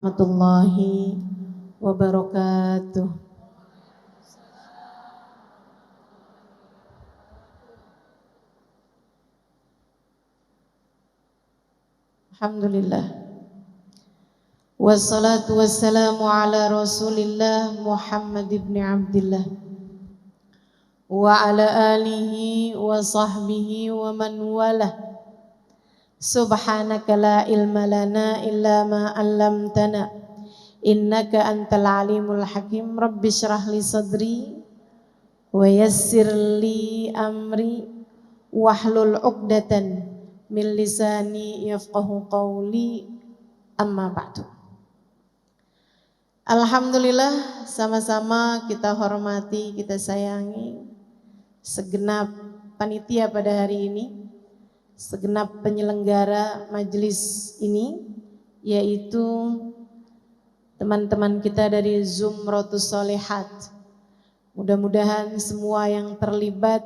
warahmatullahi wabarakatuh. Alhamdulillah. Wassalatu wassalamu ala Rasulillah Muhammad ibn Abdillah wa ala alihi wa sahbihi wa man walah. Subhanaka la ilma lana illa ma 'allamtana innaka antal alimul hakim. Rabbi shrah li sadri wa yassir li amri wahlul 'uqdatan min lisani yafqahu qawli. Amma ba'du. Alhamdulillah, sama-sama kita hormati, kita sayangi segenap panitia pada hari ini, segenap penyelenggara majelis ini, yaitu teman-teman kita dari Zumratus Sholihat. Mudah-mudahan semua yang terlibat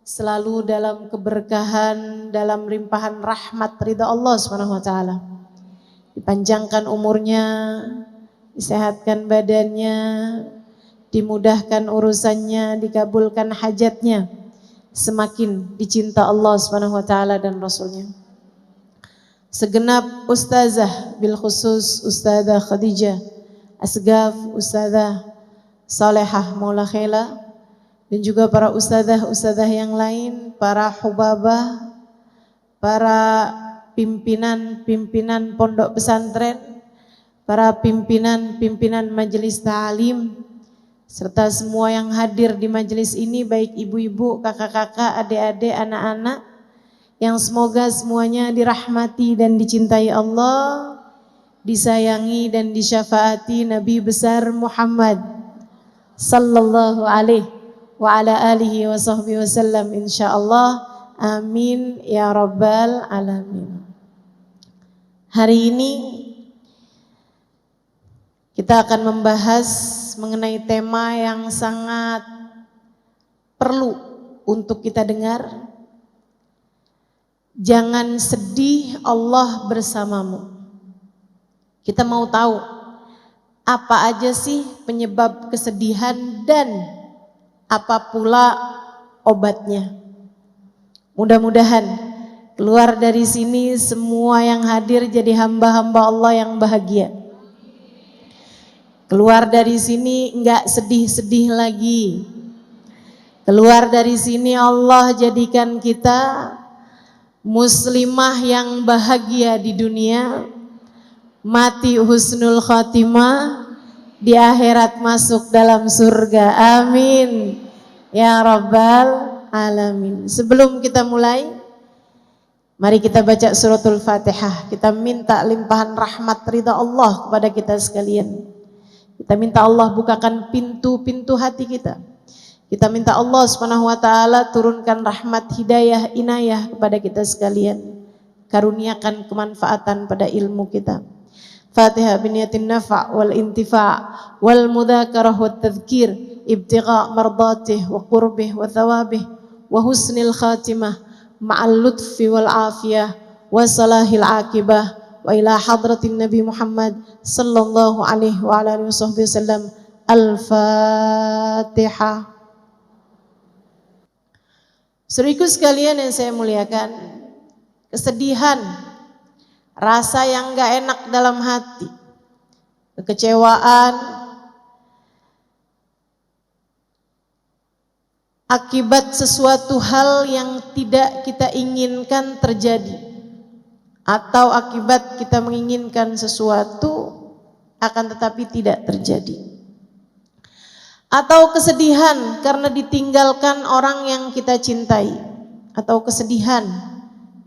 selalu dalam keberkahan, dalam limpahan rahmat ridha Allah Subhanahu wa taala. Dipanjangkan umurnya, disehatkan badannya, dimudahkan urusannya, dikabulkan hajatnya, semakin dicinta Allah Subhanahu wa taala dan Rasulnya. Segenap ustazah, bil khusus Ustazah Khadijah Asgaf, Ustazah Salehah Maula Khela, dan juga para ustazah yang lain, para hubabah, para pimpinan pondok pesantren, para pimpinan majelis ta'lim, serta semua yang hadir di majelis ini, baik ibu-ibu, kakak-kakak, adik-adik, anak-anak, yang semoga semuanya dirahmati dan dicintai Allah, disayangi dan disyafaati Nabi besar Muhammad sallallahu alaihi wa ala alihi wa sahbihi wasallam, insyaallah. Amin ya rabbal alamin. Hari ini kita akan membahas mengenai tema yang sangat perlu untuk kita dengar. Jangan sedih, Allah bersamamu. Kita mau tahu apa aja sih penyebab kesedihan dan apa pula obatnya. Mudah-mudahan keluar dari sini semua yang hadir jadi hamba-hamba Allah yang bahagia. Keluar dari sini enggak sedih-sedih lagi. Keluar dari sini Allah jadikan kita muslimah yang bahagia di dunia, mati husnul khatimah, di akhirat masuk dalam surga. Amin ya rabbal alamin. Sebelum kita mulai, mari kita baca suratul Fatihah. Kita minta limpahan rahmat ridha Allah kepada kita sekalian. Kita minta Allah bukakan pintu-pintu hati kita. Kita minta Allah Subhanahu wa taala turunkan rahmat, hidayah, inayah kepada kita sekalian. Karuniakan kemanfaatan pada ilmu kita. Fatihah biniyatin nafa' wal intifa' wal mudzakarah wat tadhkir ibtigha' mardatih wa qurbih wa thawabih wa husnil khatimah ma'al lutfi wal afiyah wa salahil akibah wa ila hadratin Nabi Muhammad sallallahu alaihi wa ala alihi wasallam. Al-Fatihah. Saudaraku sekalian yang saya muliakan, kesedihan, rasa yang gak enak dalam hati, kekecewaan akibat sesuatu hal yang tidak kita inginkan terjadi, atau akibat kita menginginkan sesuatu akan tetapi tidak terjadi, atau kesedihan karena ditinggalkan orang yang kita cintai, atau kesedihan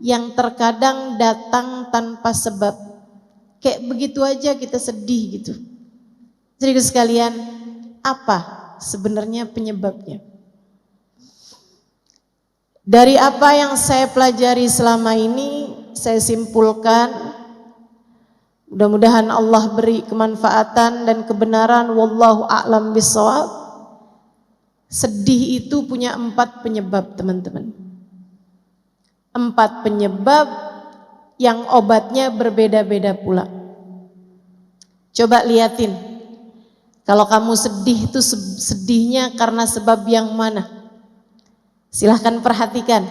yang terkadang datang tanpa sebab, kayak begitu aja kita sedih gitu. Jadi sekalian, apa sebenarnya penyebabnya? Dari apa yang saya pelajari selama ini, saya simpulkan, mudah-mudahan Allah beri kemanfaatan dan kebenaran, wallahu a'lam bishawab. Sedih itu punya 4 penyebab, teman-teman. 4 penyebab yang obatnya berbeda-beda pula. Coba liatin, kalau kamu sedih itu sedihnya karena sebab yang mana? Silahkan perhatikan.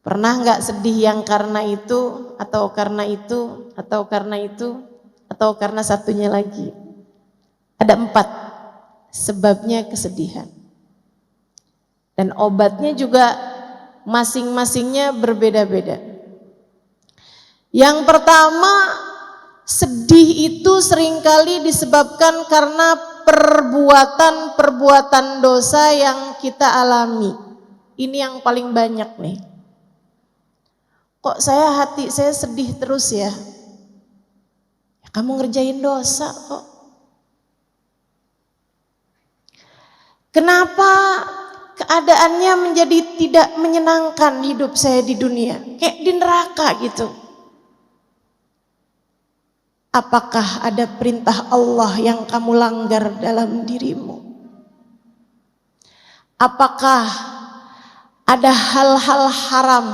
Pernah nggak sedih yang karena itu, atau karena itu, atau karena itu, atau karena satunya lagi? Ada 4 sebabnya kesedihan. Dan obatnya juga masing-masingnya berbeda-beda. Yang pertama, sedih itu seringkali disebabkan karena perbuatan-perbuatan dosa yang kita alami. Ini yang paling banyak nih. Kok hati saya sedih terus ya? Kamu ngerjain dosa kok. Kenapa keadaannya menjadi tidak menyenangkan hidup saya di dunia? Kayak di neraka gitu. Apakah ada perintah Allah yang kamu langgar dalam dirimu? Apakah ada hal-hal haram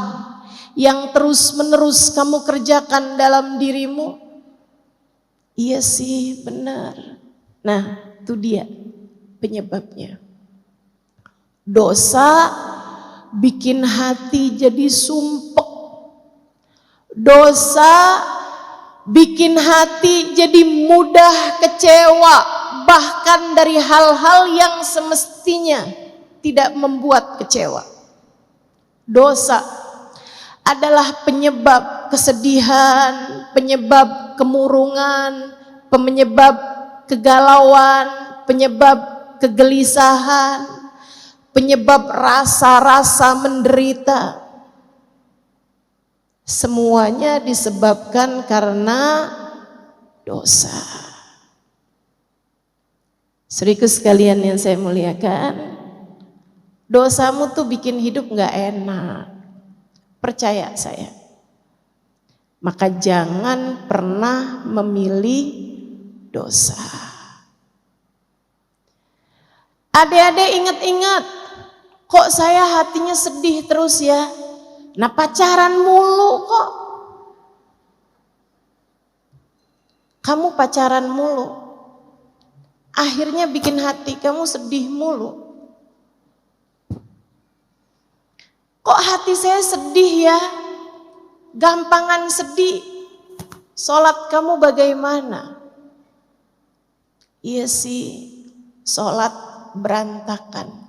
yang terus-menerus kamu kerjakan dalam dirimu? Iya sih, benar. Nah, itu dia penyebabnya. Dosa bikin hati jadi sumpek. Dosa bikin hati jadi mudah kecewa, bahkan dari hal-hal yang semestinya tidak membuat kecewa. Dosa adalah penyebab kesedihan, penyebab kemurungan, penyebab kegalauan, penyebab kegelisahan, penyebab rasa-rasa menderita. Semuanya disebabkan karena dosa. Saudaraku sekalian yang saya muliakan, dosamu tuh bikin hidup gak enak. Percaya saya. Maka jangan pernah memilih dosa. Adik-adik ingat-ingat, kok saya hatinya sedih terus ya? Nah, pacaran mulu kok. Kamu pacaran mulu, akhirnya bikin hati kamu sedih mulu. Kok hati saya sedih ya? Gampangan sedih. Sholat kamu bagaimana? Iya sih, sholat berantakan.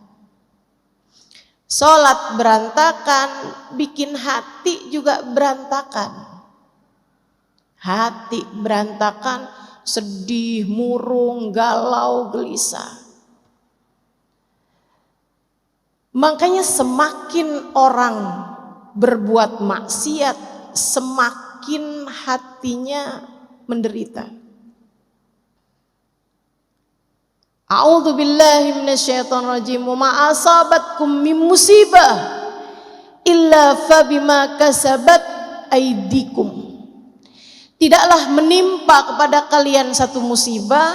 Sholat berantakan, bikin hati juga berantakan. Hati berantakan, sedih, murung, galau, gelisah. Makanya semakin orang berbuat maksiat, semakin hatinya menderita. A'udzubillahi minasyaitonirrajim. Ma asabatkum min musibah illa fabima kasabat aydikum. Tidaklah menimpa kepada kalian satu musibah,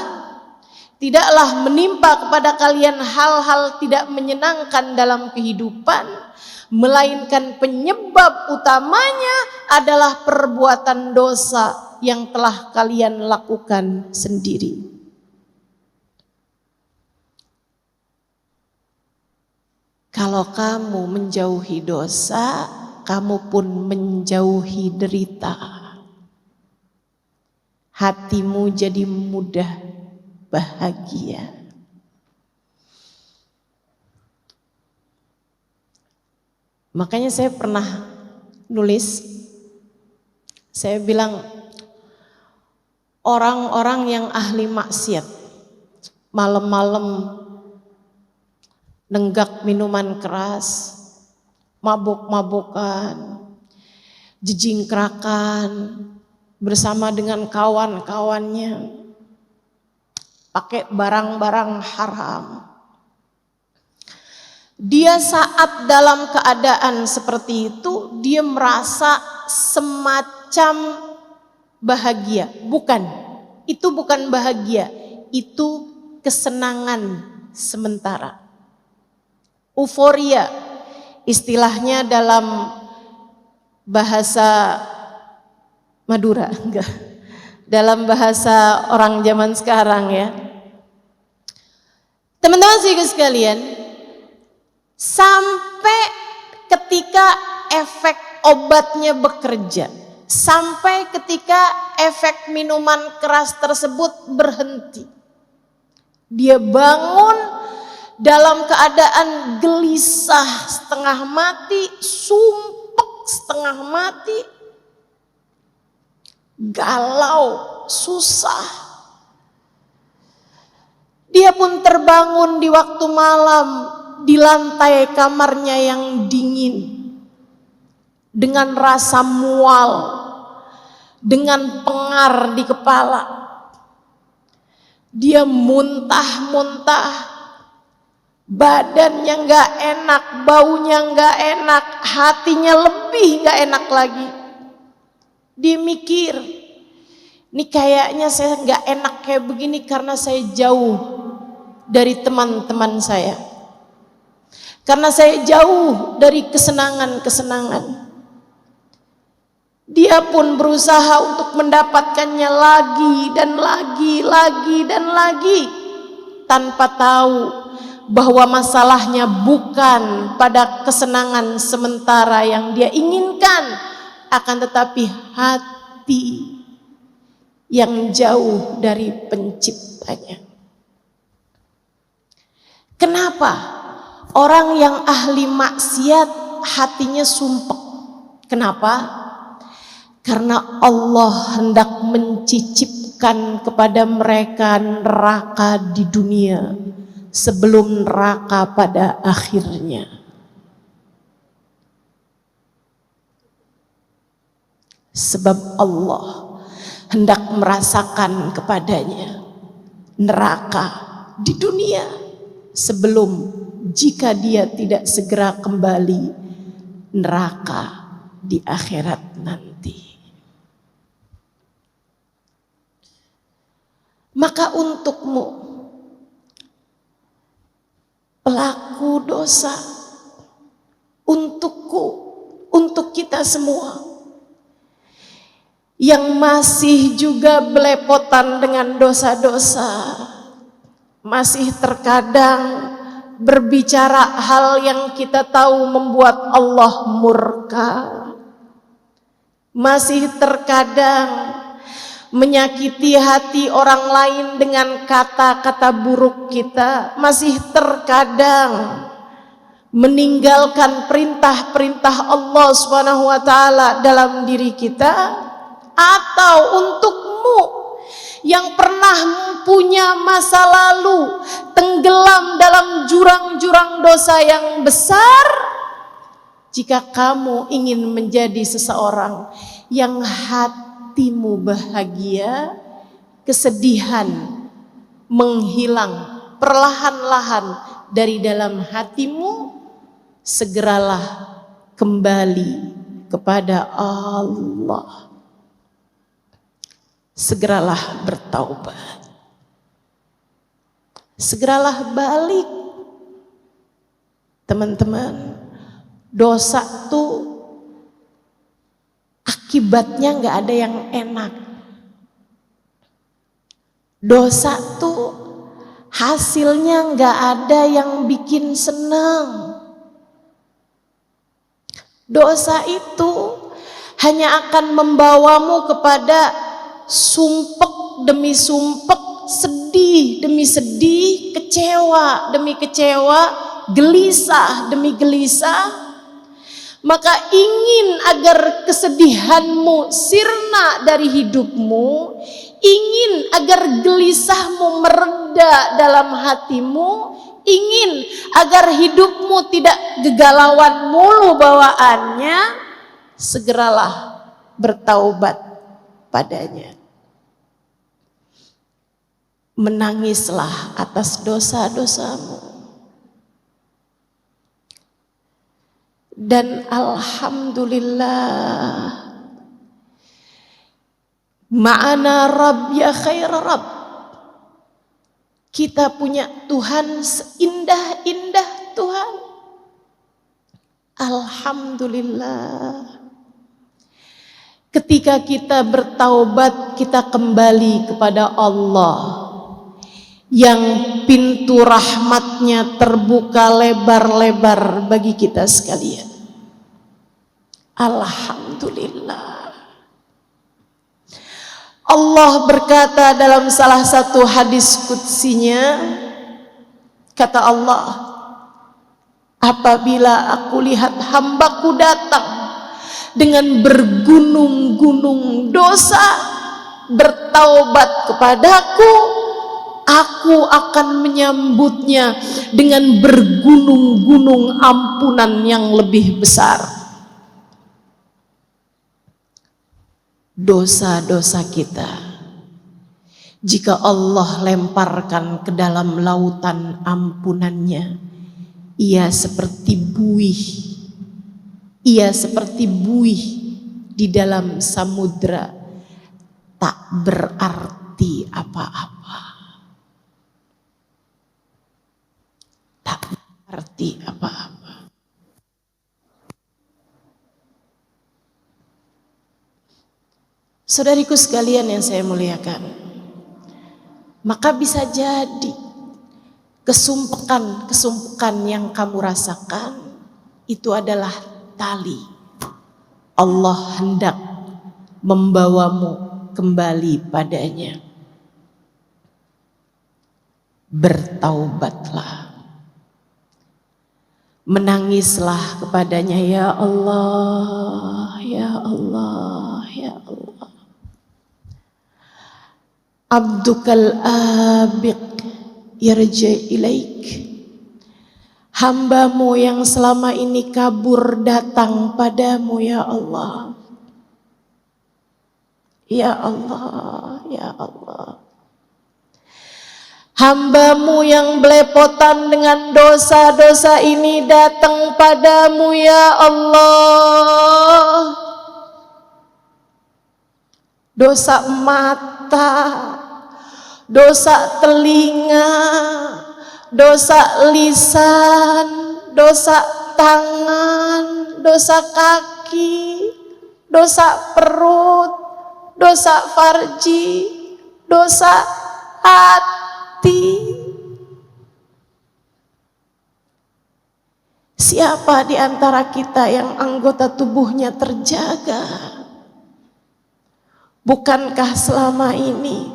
tidaklah menimpa kepada kalian hal-hal tidak menyenangkan dalam kehidupan, melainkan penyebab utamanya adalah perbuatan dosa yang telah kalian lakukan sendiri. Kalau kamu menjauhi dosa, kamu pun menjauhi derita. Hatimu jadi mudah bahagia. Makanya saya pernah nulis, saya bilang orang-orang yang ahli maksiat, malam-malam nenggak minuman keras, mabuk-mabukan, jejingkrakan bersama dengan kawan-kawannya, pakai barang-barang haram. Dia saat dalam keadaan seperti itu, dia merasa semacam bahagia. Bukan, itu bukan bahagia, itu kesenangan sementara. Euforia, istilahnya dalam bahasa Madura, enggak dalam bahasa orang zaman sekarang ya. Teman-teman sekalian, sampai ketika efek obatnya bekerja, sampai ketika efek minuman keras tersebut berhenti, dia bangun dalam keadaan gelisah, setengah mati, sumpek setengah mati, galau, susah. Dia pun terbangun di waktu malam di lantai kamarnya yang dingin, dengan rasa mual, dengan pengar di kepala. Dia muntah-muntah, badannya gak enak, baunya gak enak, hatinya lebih gak enak lagi. Dia mikir, ini kayaknya saya gak enak kayak begini karena saya jauh dari teman-teman saya, karena saya jauh dari kesenangan-kesenangan. Dia pun berusaha untuk mendapatkannya lagi dan lagi, tanpa tahu bahwa masalahnya bukan pada kesenangan sementara yang dia inginkan, akan tetapi hati yang jauh dari penciptanya. Kenapa orang yang ahli maksiat hatinya sumpek? Kenapa? Karena Allah hendak mencicipkan kepada mereka neraka di dunia sebelum neraka pada akhirnya. Sebab Allah hendak merasakan kepadanya neraka di dunia sebelum, jika dia tidak segera kembali, neraka di akhirat nanti. Maka untukmu, pelaku dosa, untukku, untuk kita semua yang masih juga belepotan dengan dosa-dosa, masih terkadang berbicara hal yang kita tahu membuat Allah murka, masih terkadang menyakiti hati orang lain dengan kata-kata buruk kita, masih terkadang meninggalkan perintah-perintah Allah Subhanahu wa taala dalam diri kita, atau untukmu yang pernah punya masa lalu tenggelam dalam jurang-jurang dosa yang besar, jika kamu ingin menjadi seseorang yang hatimu bahagia, kesedihan menghilang perlahan-lahan dari dalam hatimu, segeralah kembali kepada Allah. Segeralah bertaubat. Segeralah balik. Teman-teman, dosa tuh akibatnya gak ada yang enak. Dosa tuh hasilnya gak ada yang bikin senang. Dosa itu hanya akan membawamu kepada sumpek demi sumpek, sedih demi sedih, kecewa demi kecewa, gelisah demi gelisah. Maka ingin agar kesedihanmu sirna dari hidupmu, ingin agar gelisahmu mereda dalam hatimu, ingin agar hidupmu tidak kegalauan mulu bawaannya, segeralah bertaubat padanya. Menangislah atas dosa-dosamu. Dan alhamdulillah, ma'ana Rabb ya khair Rabb. Kita punya Tuhan seindah-indah Tuhan. Alhamdulillah. Ketika kita bertaubat, kita kembali kepada Allah yang pintu rahmatnya terbuka lebar-lebar bagi kita sekalian. Alhamdulillah. Allah berkata dalam salah satu hadis qudsinya, kata Allah, apabila aku lihat hambaku datang dengan bergunung-gunung dosa, bertaubat kepadaku, aku akan menyambutnya dengan bergunung-gunung ampunan yang lebih besar. Dosa-dosa kita, jika Allah lemparkan ke dalam lautan ampunannya, ia seperti buih. Ia seperti buih di dalam samudra, tak berarti apa-apa. Tak berarti apa-apa. Saudariku sekalian yang saya muliakan, maka bisa jadi kesumpukan yang kamu rasakan itu adalah tali. Allah hendak membawamu kembali padanya. Bertaubatlah, menangislah kepadanya, ya Allah, ya Allah, ya Allah. Abdukal abiq yarji ilaik. Hambamu yang selama ini kabur datang padamu, ya Allah. Ya Allah, ya Allah. Hambamu yang belepotan dengan dosa-dosa ini datang padamu, ya Allah. Dosa mata, dosa telinga, dosa lisan, dosa tangan, dosa kaki, dosa perut, dosa farji, dosa hati. Siapa di antara kita yang anggota tubuhnya terjaga? Bukankah selama ini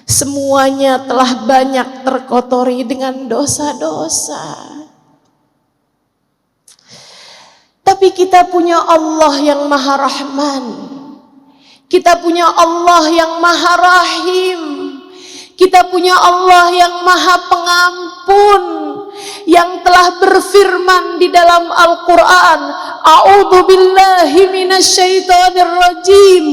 semuanya telah banyak terkotori dengan dosa-dosa? Tapi kita punya Allah yang Maha Rahman. Kita punya Allah yang Maha Rahim. Kita punya Allah yang Maha Pengampun, yang telah berfirman di dalam Al-Quran, A'udzu billahi minasyaitonir rajim.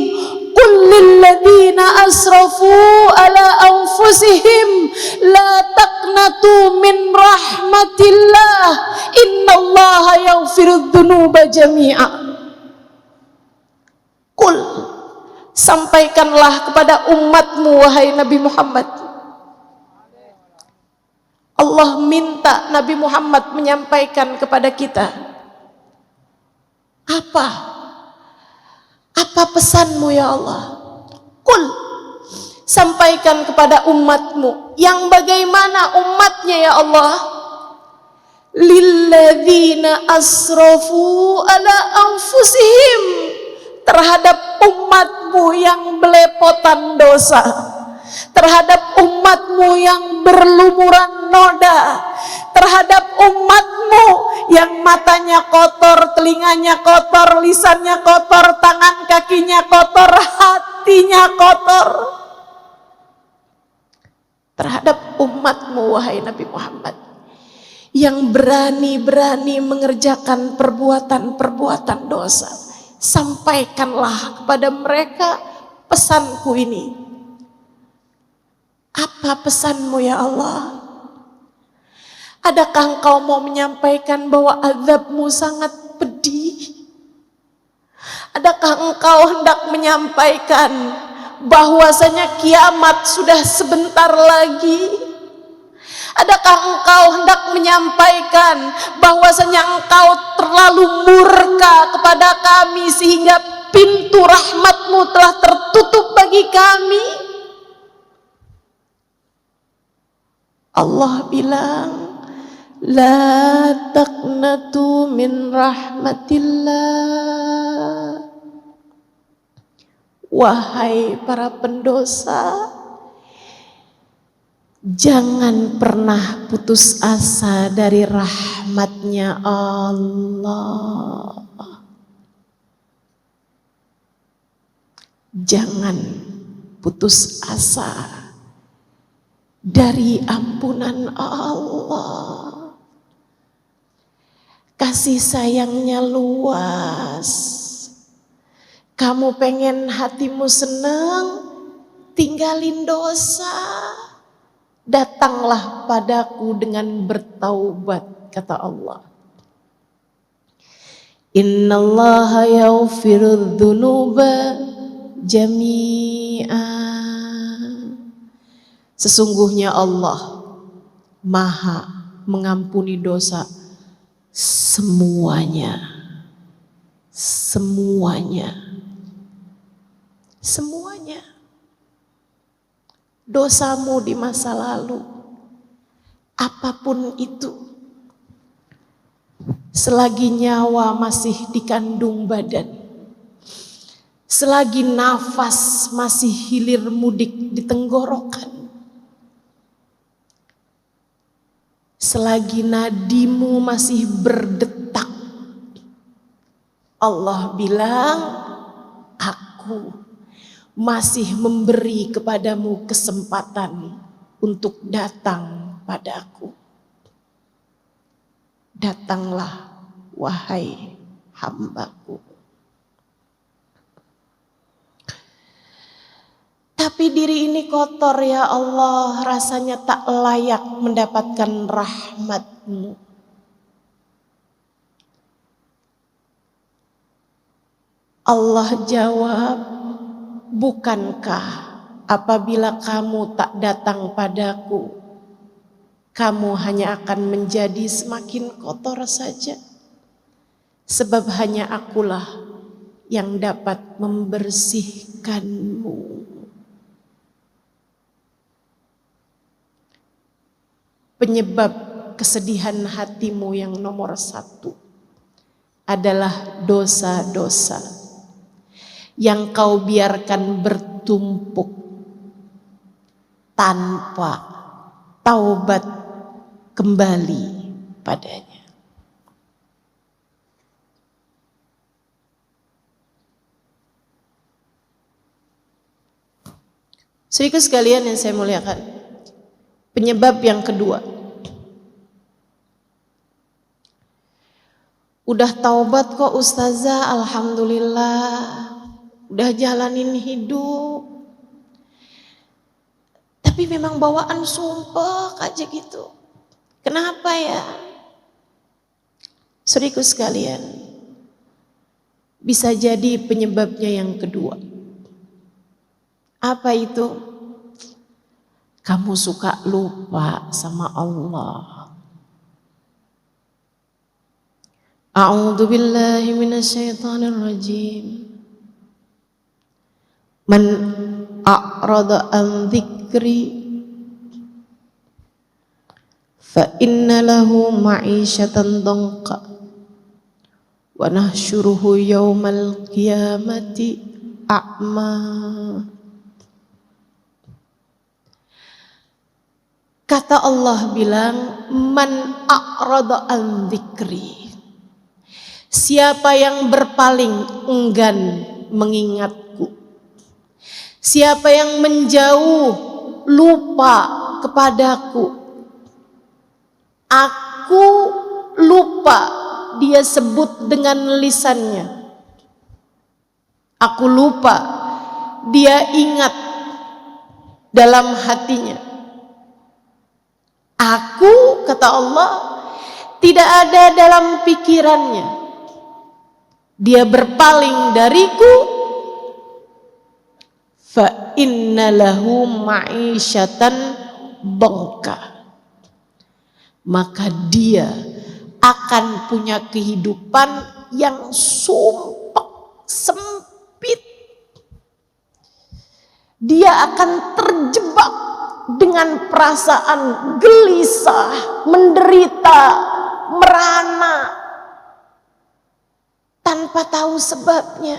Qul lilladzina asrafu ala anfusihim la taqnatu min rahmatillah innallaha yaghfirudz dzunuba jami'a. Qul, sampaikanlah kepada umatmu wahai Nabi Muhammad. Allah minta Nabi Muhammad menyampaikan kepada kita. Apa pesanmu ya Allah? Qul, sampaikan kepada umatmu. Yang bagaimana umatnya ya Allah? Lilladzina asrafu ala anfusihim, terhadap umatmu yang belepotan dosa, terhadap umatmu yang berlumuran noda, terhadap umatmu yang matanya kotor, telinganya kotor, lisannya kotor, tangan kakinya kotor, hatinya kotor. Terhadap umatmu wahai Nabi Muhammad, yang berani-berani mengerjakan perbuatan-perbuatan dosa, sampaikanlah kepada mereka pesanku ini. Apa pesanmu ya Allah? Adakah engkau mau menyampaikan bahwa azabmu sangat pedih? Adakah engkau hendak menyampaikan bahwasanya kiamat sudah sebentar lagi? Adakah engkau hendak menyampaikan bahwasanya engkau terlalu murka kepada kami sehingga pintu rahmat-Mu telah tertutup bagi kami. Allah bilang, la taqnatu min rahmatillah. Wahai para pendosa, jangan pernah putus asa dari rahmatnya Allah. Jangan putus asa dari ampunan Allah. Kasih sayangnya luas. Kamu pengen hatimu senang, tinggalin dosa. Datanglah padaku dengan bertaubat, kata Allah. Innallaha yaghfirudz dzunuba jami'a. Sesungguhnya Allah Maha mengampuni dosa semuanya. Semuanya. Semuanya. Dosamu di masa lalu, apapun itu, selagi nyawa masih dikandung badan, selagi nafas masih hilir mudik di tenggorokan, selagi nadimu masih berdetak, Allah bilang, aku masih memberi kepadamu kesempatan untuk datang padaku. Datanglah wahai hambaku. Tapi diri ini kotor ya Allah, rasanya tak layak mendapatkan rahmat-Mu. Allah jawab, bukankah apabila kamu tak datang padaku, kamu hanya akan menjadi semakin kotor saja? Sebab hanya akulah yang dapat membersihkanmu. Penyebab kesedihan hatimu yang nomor satu adalah dosa-dosa yang kau biarkan bertumpuk tanpa taubat kembali padanya. Saudaraku sekalian yang saya muliakan, penyebab yang kedua, udah taubat kok ustazah, alhamdulillah, udah jalanin hidup, tapi memang bawaan sumpah aja gitu. Kenapa ya? Saudaraku sekalian, bisa jadi penyebabnya yang kedua. Apa itu? Kamu suka lupa sama Allah. A'udzu billahi minasyaitonir rajim. Man a'rada an dzikri fa inna lahu ma'isyatan dhanqa wa nahsyuruhu yaumal qiyamati a'ma. Kata Allah bilang, man a'rada an dzikri, siapa yang berpaling enggan mengingatku, siapa yang menjauh lupa kepadaku, aku lupa, dia sebut dengan lisannya, aku lupa, dia ingat dalam hatinya. Aku, kata Allah, tidak ada dalam pikirannya. Dia berpaling dariku, fa inna lahu ma'isyatan dhanqa, maka dia akan punya kehidupan yang sumpek, sempit. dia akan terjebak dengan perasaan gelisah, menderita, merana, tanpa tahu sebabnya.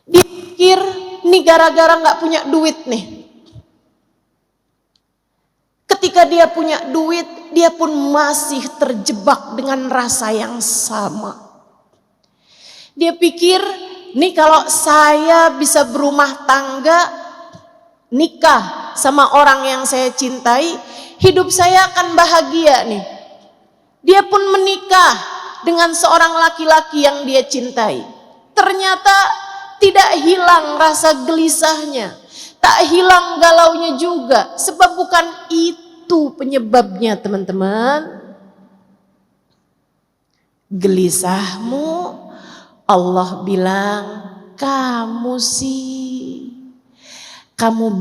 Dia pikir, nih gara-gara gak punya duit nih. Ketika dia punya duit, dia pun masih terjebak dengan rasa yang sama. Dia pikir, nih kalau saya bisa berumah tangga, nikah sama orang yang saya cintai, hidup saya akan bahagia nih. Dia pun menikah dengan seorang laki-laki yang dia cintai. Ternyata tidak hilang rasa gelisahnya, tak hilang galaunya juga, sebab bukan itu penyebabnya, teman-teman. Gelisahmu, Allah bilang, kamu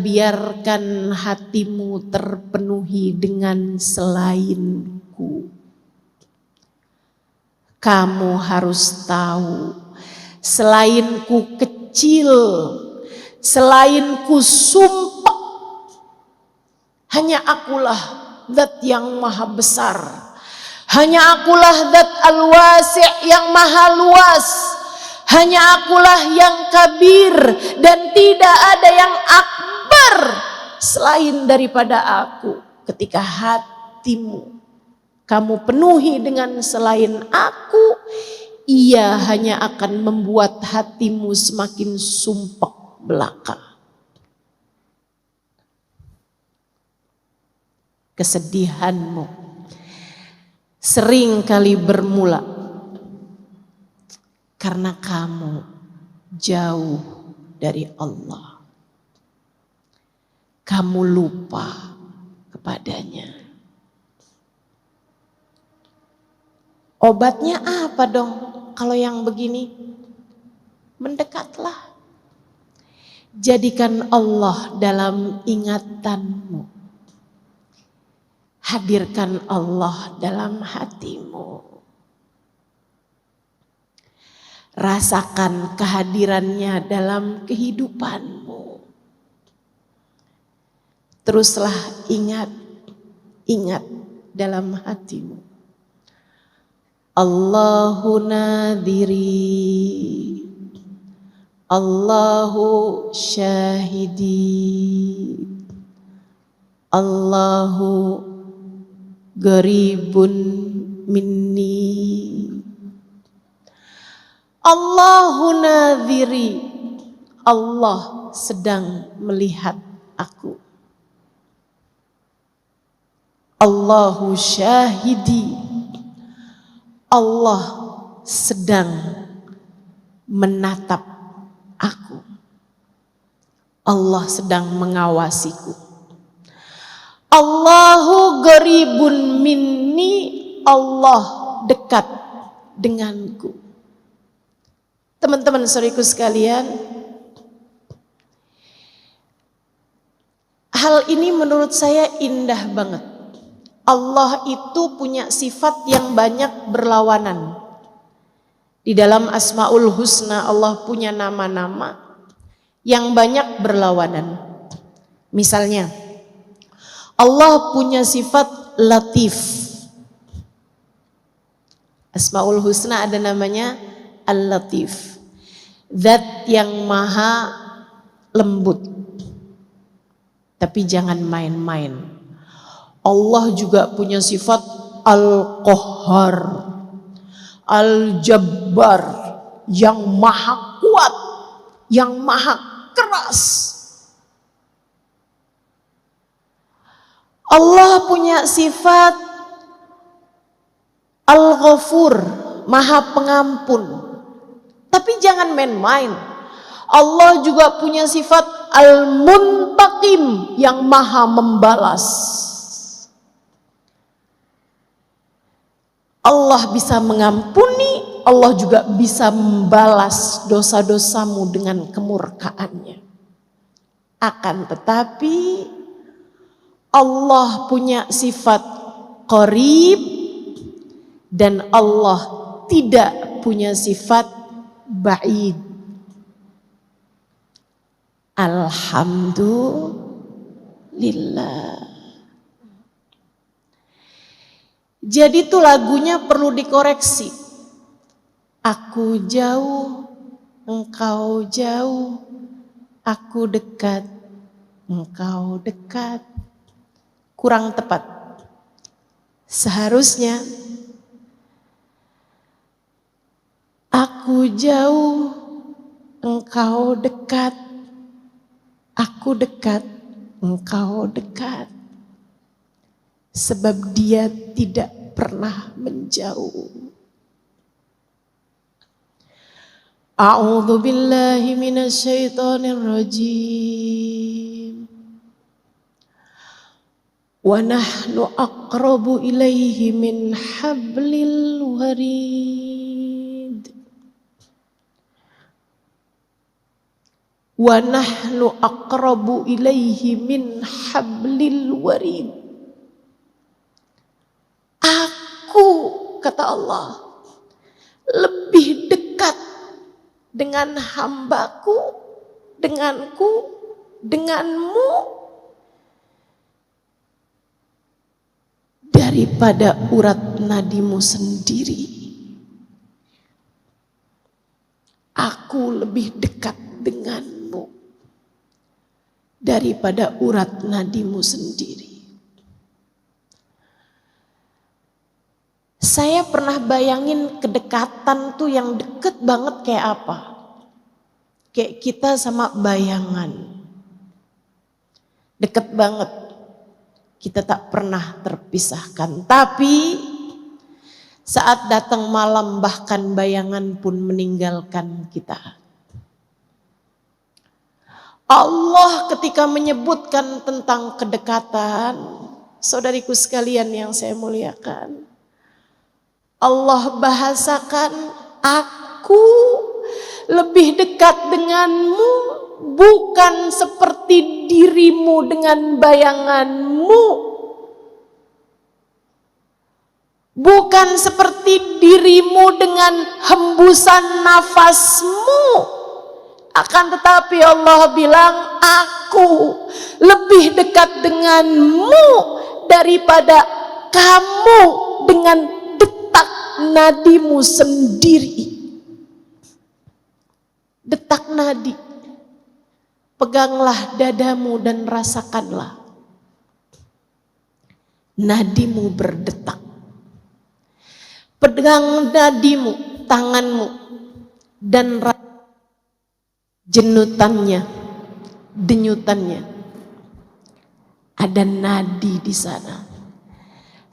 biarkan hatimu terpenuhi dengan selainku. Kamu harus tahu, selainku kecil, selainku sumpah, hanya akulah zat yang maha besar, hanya akulah zat al-wasi' yang maha luas, hanya akulah yang kabir, dan tidak ada yang akbar selain daripada aku. Ketika hatimu kamu penuhi dengan selain aku, ia hanya akan membuat hatimu semakin sumpek belaka. Kesedihanmu sering kali bermula karena kamu jauh dari Allah. Kamu lupa kepadanya. Obatnya apa dong kalau yang begini? Mendekatlah. Jadikan Allah dalam ingatanmu. Hadirkan Allah dalam hatimu. Rasakan kehadirannya dalam kehidupanmu. Teruslah ingat dalam hatimu. Allahu nadhiri, Allahu syahidi, Allahu gharibun minni. Allahu nadhiri, Allah sedang melihat aku. Allahu syahidi, Allah sedang menatap aku. Allah sedang mengawasiku. Allahu gharibun minni, Allah dekat denganku. Teman-teman saudaraku sekalian, hal ini menurut saya indah banget. Allah itu punya sifat yang banyak berlawanan. Di dalam Asmaul Husna Allah punya nama-nama yang banyak berlawanan. Misalnya, Allah punya sifat Latif. Asmaul Husna ada namanya Al-Latif. Zat yang maha lembut. Tapi jangan main-main. Allah juga punya sifat Al-Qahhar, Al-Jabbar, yang maha kuat, yang maha keras. Allah punya sifat Al-Ghafur, maha pengampun. Tapi jangan main-main. Allah juga punya sifat Al-Muntaqim, yang maha membalas. Allah bisa mengampuni, Allah juga bisa membalas dosa-dosamu dengan kemurkaannya. Akan tetapi Allah punya sifat qarib dan Allah tidak punya sifat ba'id. Alhamdulillah. Jadi tuh lagunya perlu dikoreksi. Aku jauh, engkau jauh, aku dekat, engkau dekat. Kurang tepat. Seharusnya aku jauh, engkau dekat, aku dekat, engkau dekat. Sebab dia tidak pernah menjauh. A'udzu billahi minasyaitonir rajim. Wa nahnu aqrabu ilaihi min hablil warid. Wa nahnu aqrabu ilaihi min hablil warid. Aku, kata Allah, lebih dekat dengan hambaku, denganku, denganmu daripada urat nadimu sendiri. Aku lebih dekat denganmu daripada urat nadimu sendiri. Saya pernah bayangin kedekatan tuh yang deket banget kayak apa? Kayak kita sama bayangan. Deket banget. Kita tak pernah terpisahkan. Tapi saat datang malam bahkan bayangan pun meninggalkan kita. Allah ketika menyebutkan tentang kedekatan, saudariku sekalian yang saya muliakan, Allah bahasakan, aku lebih dekat denganmu bukan seperti dirimu dengan bayanganmu. Bukan seperti dirimu dengan hembusan nafasmu. Akan tetapi Allah bilang, aku lebih dekat denganmu daripada kamu dengan nadimu sendiri. Detak nadi. Peganglah dadamu dan rasakanlah. Nadimu berdetak. Pegang nadimu, tanganmu, dan jenutannya, denyutannya. Ada nadi di sana.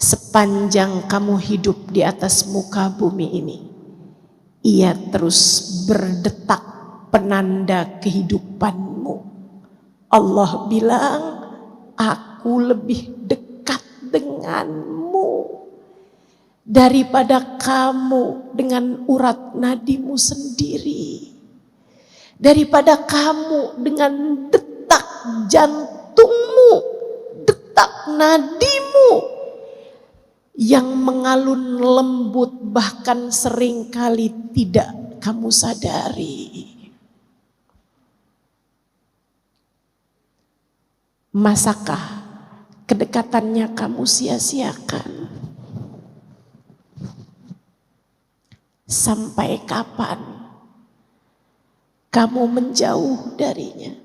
Sepanjang kamu hidup di atas muka bumi ini, ia terus berdetak penanda kehidupanmu. Allah bilang, aku lebih dekat denganmu daripada kamu dengan urat nadimu sendiri, daripada kamu dengan detak jantungmu, detak nadimu yang mengalun lembut bahkan seringkali tidak kamu sadari. Masakah kedekatannya kamu sia-siakan? Sampai kapan kamu menjauh darinya?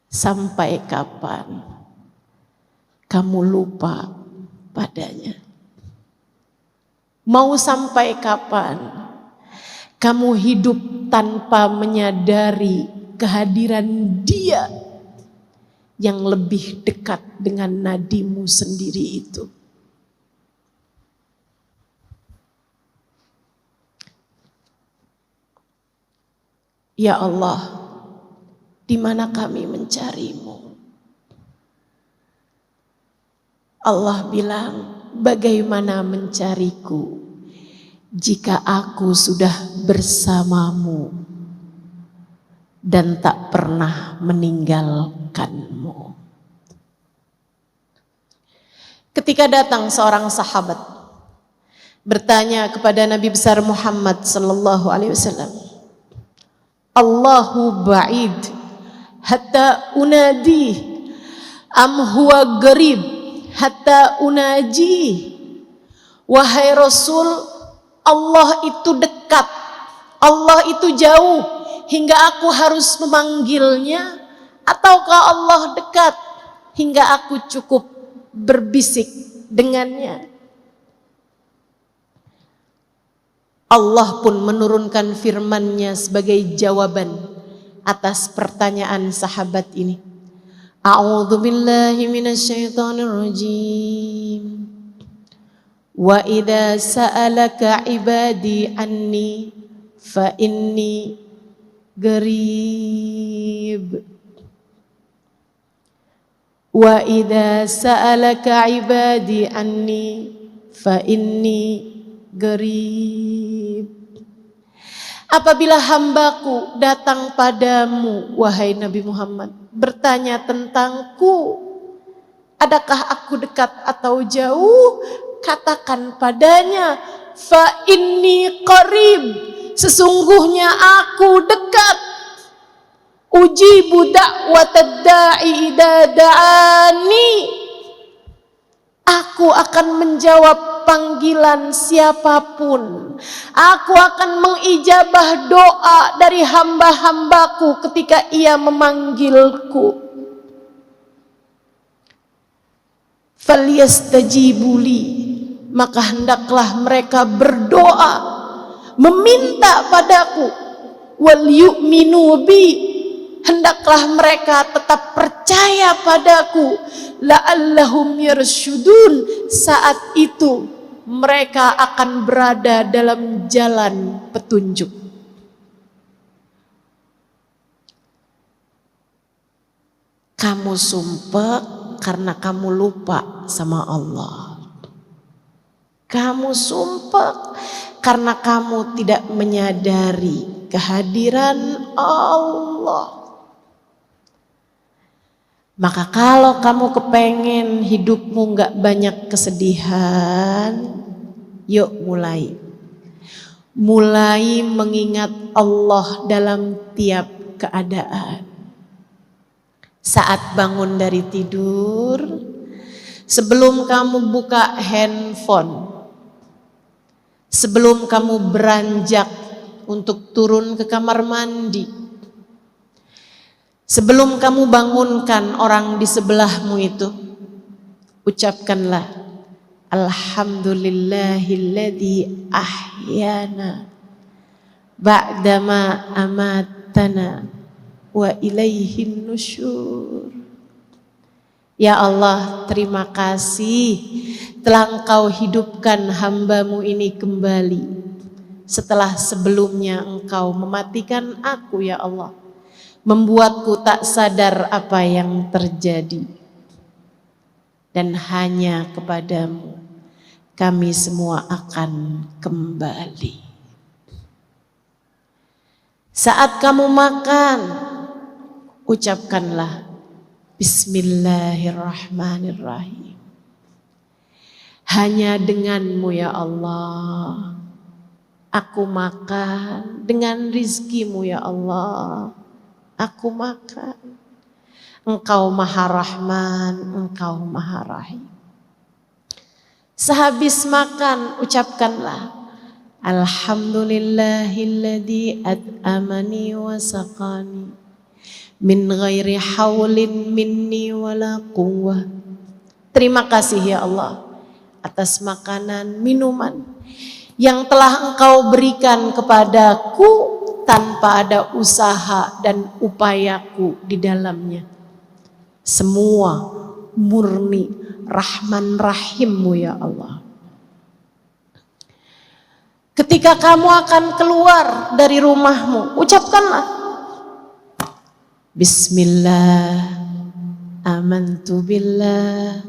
Sampai kapan kamu lupa padanya? Mau sampai kapan kamu hidup tanpa menyadari kehadiran Dia yang lebih dekat dengan nadimu sendiri itu? Ya Allah, di mana kami mencarimu? Allah bilang, bagaimana mencariku jika aku sudah bersamamu dan tak pernah meninggalkanmu. Ketika datang seorang sahabat bertanya kepada Nabi besar Muhammad sallallahu alaihi wasallam, Allahu ba'id hatta unadi am huwa garib hatta unaji. Wahai Rasul, Allah itu dekat, Allah itu jauh hingga aku harus memanggilnya, ataukah Allah dekat hingga aku cukup berbisik dengannya? Allah pun menurunkan firman-Nya sebagai jawaban atas pertanyaan sahabat ini. A'udzu billahi minasyaitonir rajim. Wa idza sa'alaka ibadi anni fa inni qarib. Wa idza sa'alaka ibadi anni fa inni qarib. Apabila hambaku datang padamu, wahai Nabi Muhammad, bertanya tentangku, adakah aku dekat atau jauh? Katakan padanya, fa inni qarib, sesungguhnya aku dekat. Ujibu da'watad da'i idza da'ani, aku akan menjawab panggilan siapapun. Aku akan mengijabah doa dari hamba-hambaku ketika ia memanggilku. Falyastajibuli, maka hendaklah mereka berdoa, meminta padaku. Wal yu'minu bi, hendaklah mereka tetap percaya padaku. La'allahum yarsyudun, saat itu mereka akan berada dalam jalan petunjuk. Kamu sumpek karena kamu lupa sama Allah. Kamu sumpek karena kamu tidak menyadari kehadiran Allah. Maka kalau kamu kepengen hidupmu gak banyak kesedihan, yuk mulai mengingat Allah dalam tiap keadaan. Saat bangun dari tidur, sebelum kamu buka handphone, sebelum kamu beranjak untuk turun ke kamar mandi, sebelum kamu bangunkan orang di sebelahmu itu, ucapkanlah alhamdulillahilladzi ahyana ba'dama amatana wa ilaihin nusyur. Ya Allah, terima kasih telah Engkau hidupkan hamba-Mu ini kembali setelah sebelumnya Engkau mematikan aku, ya Allah, membuatku tak sadar apa yang terjadi. Dan hanya kepadamu kami semua akan kembali. Saat kamu makan, ucapkanlah Bismillahirrahmanirrahim. Hanya denganmu ya Allah aku makan, dengan rizkimu ya Allah aku makan. Engkau Maha Rahman, Engkau Maha Rahim. Sehabis makan, ucapkanlah alhamdulillahilladzi at'amani wa saqani min ghairi haulin minni wala quwwah. Terima kasih ya Allah atas makanan, minuman yang telah Engkau berikan kepadaku tanpa ada usaha dan upayaku di dalamnya. Semua murni Rahman Rahimmu ya Allah. Ketika kamu akan keluar dari rumahmu, ucapkanlah Bismillah, amantu billah,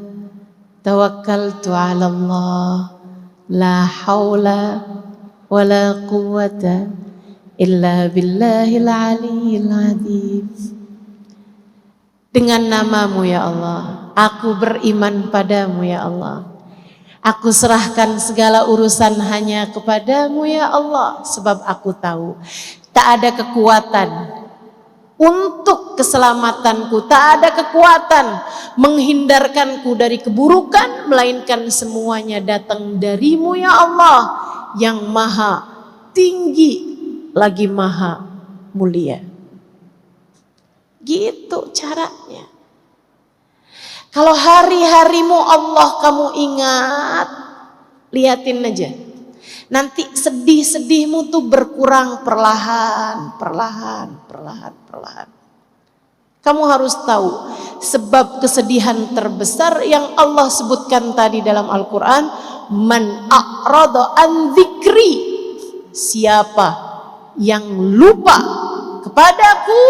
tawakkaltu ala Allah, la hawla wa la quwwata illa billahil aliyyil azim. Dengan namamu ya Allah, aku beriman padamu ya Allah. Aku serahkan segala urusan hanya kepadamu ya Allah, sebab aku tahu tak ada kekuatan untuk keselamatanku, tak ada kekuatan menghindarkanku dari keburukan, melainkan semuanya datang darimu ya Allah, yang maha tinggi lagi maha mulia. Gitu caranya. Kalau hari-harimu Allah kamu ingat, liatin aja. Nanti sedih-sedihmu tuh berkurang perlahan. Kamu harus tahu sebab kesedihan terbesar yang Allah sebutkan tadi dalam Al-Quran, man a'rada an dzikri, siapa yang lupa kepadaku,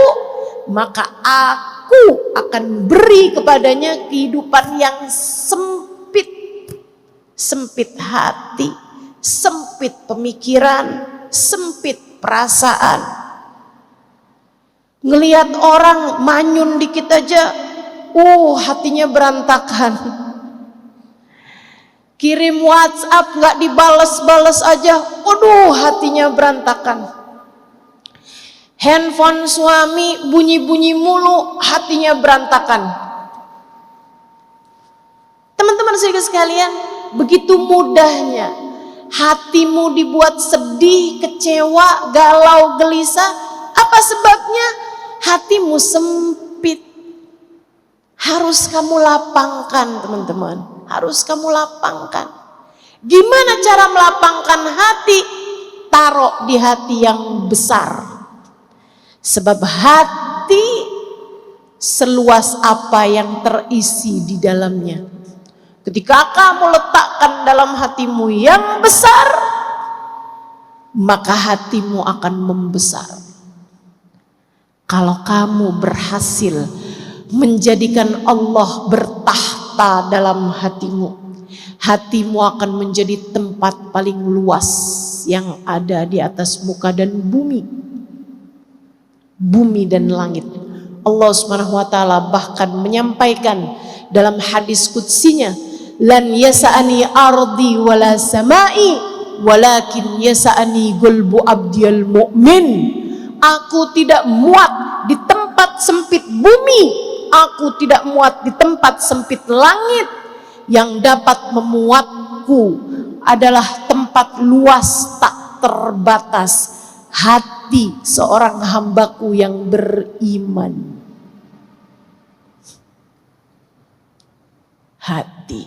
maka aku akan beri kepadanya kehidupan yang sempit, sempit hati, sempit pemikiran, sempit perasaan. Ngelihat orang manyun dikit aja, hatinya berantakan. Kirim WhatsApp nggak dibales-bales aja, hatinya berantakan. Handphone suami bunyi-bunyi mulu, hatinya berantakan. Teman-teman sekalian, begitu mudahnya hatimu dibuat sedih, kecewa, galau, gelisah. Apa sebabnya? Hatimu sempit. Harus kamu lapangkan, teman-teman. Harus kamu lapangkan. Gimana cara melapangkan hati? Taruh di hati yang besar. Sebab hati seluas apa yang terisi di dalamnya. Ketika kamu letakkan dalam hatimu yang besar, maka hatimu akan membesar. Kalau kamu berhasil menjadikan Allah bertahta dalam hatimu, hatimu akan menjadi tempat paling luas yang ada di atas muka dan bumi. Bumi dan langit. Allah Subhanahu wa taala bahkan menyampaikan dalam hadis qudsinya, lan yasa'ani ardi wala samai walakin yasa'ani qalbu abdiyal mu'min. Aku tidak muat di tempat sempit bumi, aku tidak muat di tempat sempit langit. Yang dapat memuatku adalah tempat luas tak terbatas, hati seorang hambaku yang beriman. Hati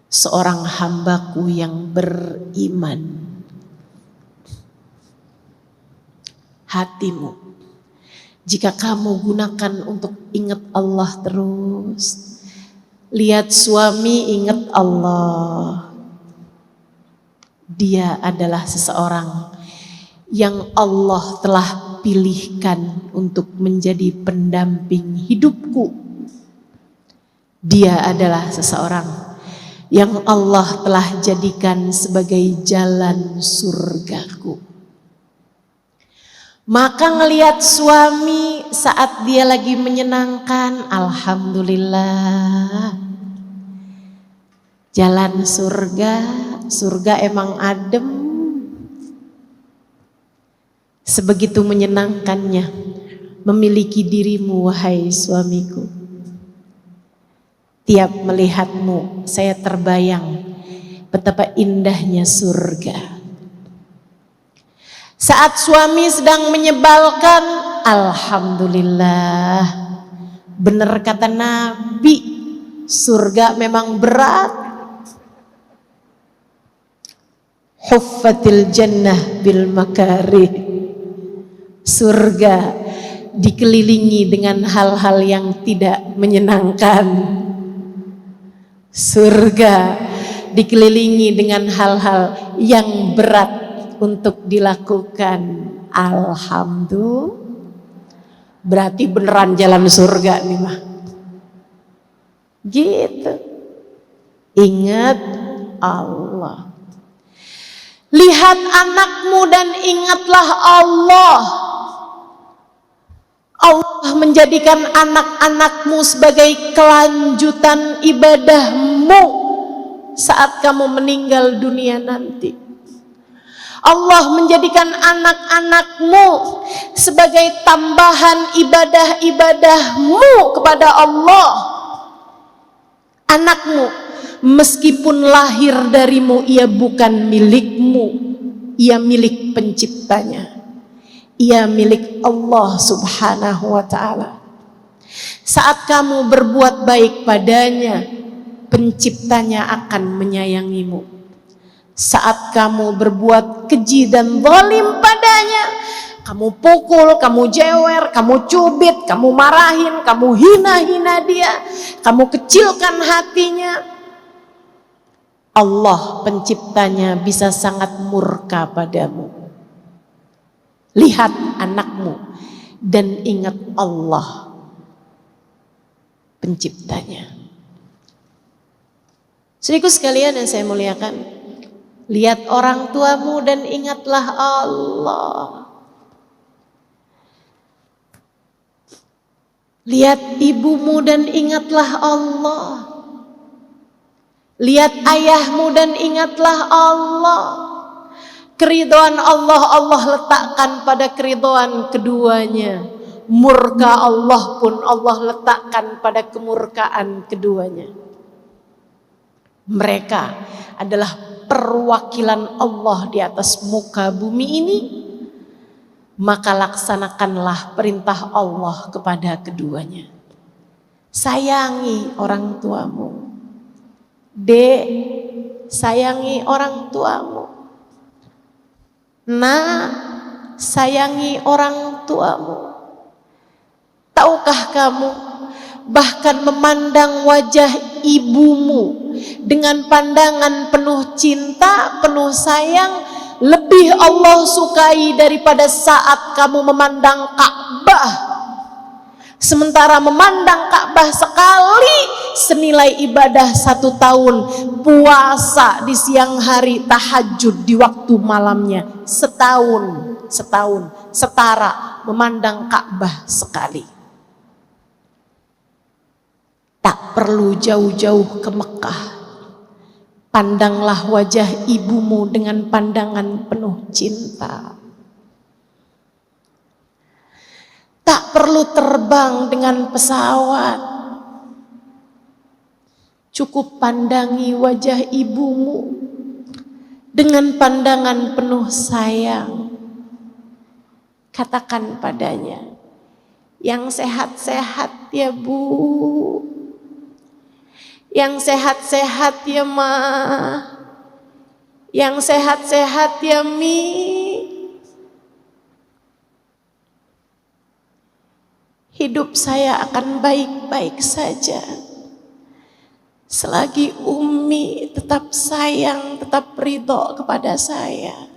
seorang hambaku yang beriman. Hatimu, jika kamu gunakan untuk ingat Allah terus, lihat suami ingat Allah, dia adalah seseorang yang Allah telah pilihkan untuk menjadi pendamping hidupku. Dia adalah seseorang yang Allah telah jadikan sebagai jalan surgaku. Maka ngelihat suami saat dia lagi menyenangkan, alhamdulillah. Jalan surga, surga emang adem. Sebegitu menyenangkannya memiliki dirimu, wahai suamiku. Tiap melihatmu, saya terbayang betapa indahnya surga. Saat suami sedang menyebalkan, alhamdulillah. Benar kata Nabi, surga memang berat. Huffatil jannah bil makarih. Surga dikelilingi dengan hal-hal yang tidak menyenangkan. Surga dikelilingi dengan hal-hal yang berat untuk dilakukan. Alhamdulillah, berarti beneran jalan surga nih mah. Gitu. Ingat Allah. Lihat anakmu dan ingatlah Allah. Allah menjadikan anak-anakmu sebagai kelanjutan ibadahmu saat kamu meninggal dunia nanti. Allah menjadikan anak-anakmu sebagai tambahan ibadah-ibadahmu kepada Allah. Anakmu meskipun lahir darimu, ia bukan milikmu, ia milik penciptanya, ia milik Allah subhanahu wa ta'ala. Saat kamu berbuat baik padanya, penciptanya akan menyayangimu. Saat kamu berbuat keji dan zalim padanya, kamu pukul, kamu jewer, kamu cubit, kamu marahin, kamu hina-hina dia, kamu kecilkan hatinya, Allah penciptanya bisa sangat murka padamu. Lihat anakmu dan ingat Allah penciptanya. Saudaraku sekalian yang saya muliakan, lihat orang tuamu dan ingatlah Allah. Lihat ibumu dan ingatlah Allah. Lihat ayahmu dan ingatlah Allah. Keridhaan Allah, Allah letakkan pada keridhaan keduanya. Murka Allah pun Allah letakkan pada kemurkaan keduanya. Mereka adalah perwakilan Allah di atas muka bumi ini. Maka laksanakanlah perintah Allah kepada keduanya. Sayangi orang tuamu. Dek, sayangi orang tuamu. Nak, sayangi orang tuamu. Tahukah kamu, bahkan memandang wajah ibumu dengan pandangan penuh cinta, penuh sayang, lebih Allah sukai daripada saat kamu memandang Ka'bah. Sementara memandang Ka'bah sekali senilai ibadah 1 tahun, puasa di siang hari, tahajud di waktu malamnya, setahun setara memandang Ka'bah sekali. Tak perlu jauh-jauh ke Mekah. Pandanglah wajah ibumu dengan pandangan penuh cinta. Tak perlu terbang dengan pesawat. Cukup pandangi wajah ibumu dengan pandangan penuh sayang. Katakan padanya, yang sehat-sehat ya Bu. Yang sehat-sehat ya Ma, yang sehat-sehat ya Mi. Hidup saya akan baik-baik saja selagi Umi tetap sayang, tetap ridho kepada saya.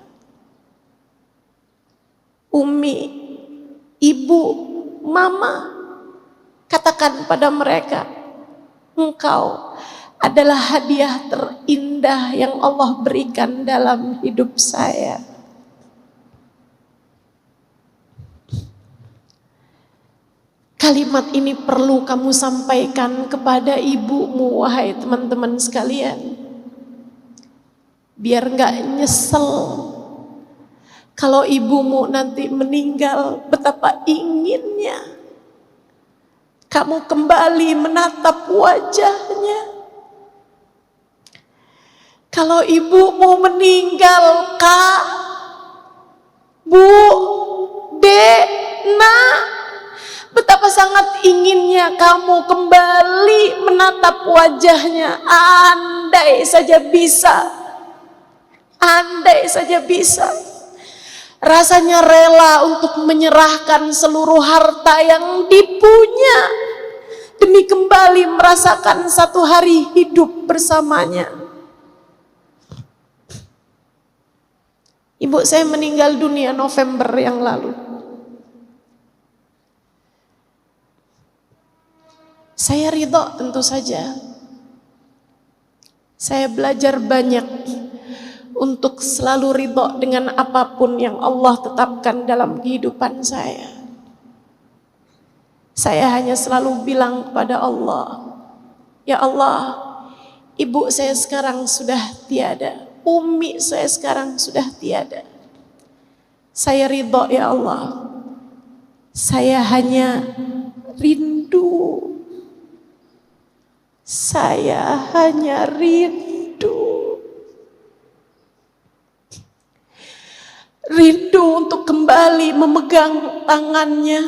Umi, Ibu, Mama, katakan pada mereka, engkau adalah hadiah terindah yang Allah berikan dalam hidup saya. Kalimat ini perlu kamu sampaikan kepada ibumu, wahai teman-teman sekalian. Biar gak nyesel. Kalau ibumu nanti meninggal, betapa inginnya kamu kembali menatap wajahnya. Kalau ibumu meninggal, Kak, Bu, Dek, Nak, betapa sangat inginnya kamu kembali menatap wajahnya. Andai saja bisa. Andai saja bisa. Rasanya rela untuk menyerahkan seluruh harta yang dipunya demi kembali merasakan satu hari hidup bersamanya. Ibu saya meninggal dunia November yang lalu. Saya ridho tentu saja. Saya belajar banyak untuk selalu ridho dengan apapun yang Allah tetapkan dalam kehidupan saya. Saya hanya selalu bilang kepada Allah, ya Allah, ibu saya sekarang sudah tiada, umi saya sekarang sudah tiada. Saya ridho ya Allah. Saya hanya rindu. Saya hanya rindu. Rindu untuk kembali memegang tangannya.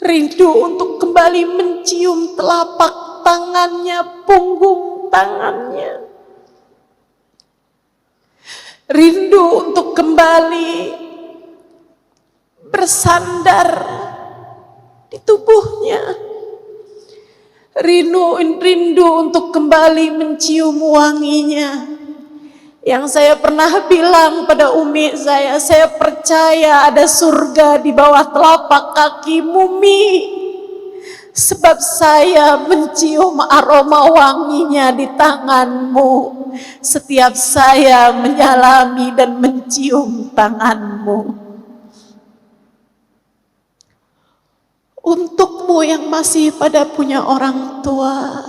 Rindu untuk kembali mencium telapak tangannya, punggung tangannya. Rindu untuk kembali bersandar di tubuhnya. Rindu untuk kembali mencium wanginya. Yang saya pernah bilang pada umi saya percaya ada surga di bawah telapak kakimu, Mi. Sebab saya mencium aroma wanginya di tanganmu. Setiap saya menyalami dan mencium tanganmu. Untukmu yang masih pada punya orang tua,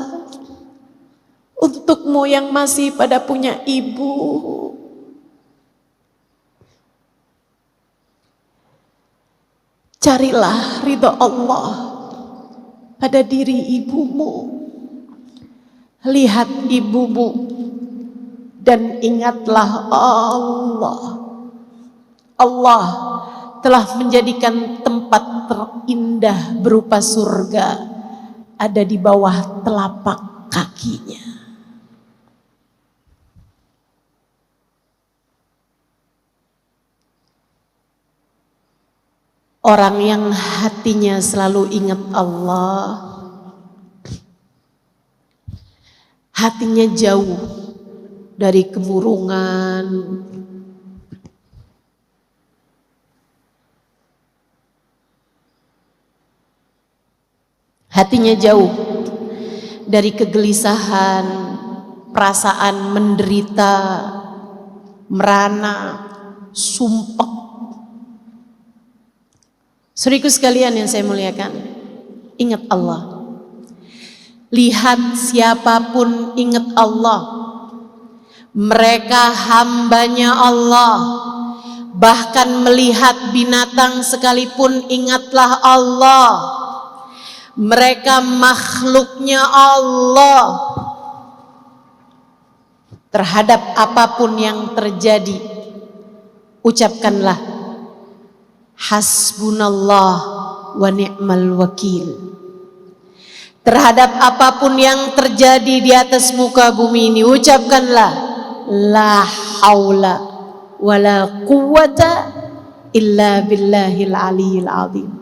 untukmu yang masih pada punya ibu, carilah ridho Allah pada diri ibumu. Lihat ibumu dan ingatlah Allah. Allah telah menjadikan tempat terindah berupa surga ada di bawah telapak kakinya. Orang yang hatinya selalu ingat Allah, hatinya jauh dari kemurungan, hatinya jauh dari kegelisahan, perasaan menderita, merana, sumpah. Saudaraku sekalian yang saya muliakan, ingat Allah. Lihat siapapun ingat Allah. Mereka hambanya Allah. Bahkan melihat binatang sekalipun ingatlah Allah. Mereka makhluknya Allah. Terhadap apapun yang terjadi, ucapkanlah hasbunallah wa ni'mal wakil. Terhadap apapun yang terjadi di atas muka bumi ini, ucapkanlah la haula wa la quwata illa billahil aliyil azim.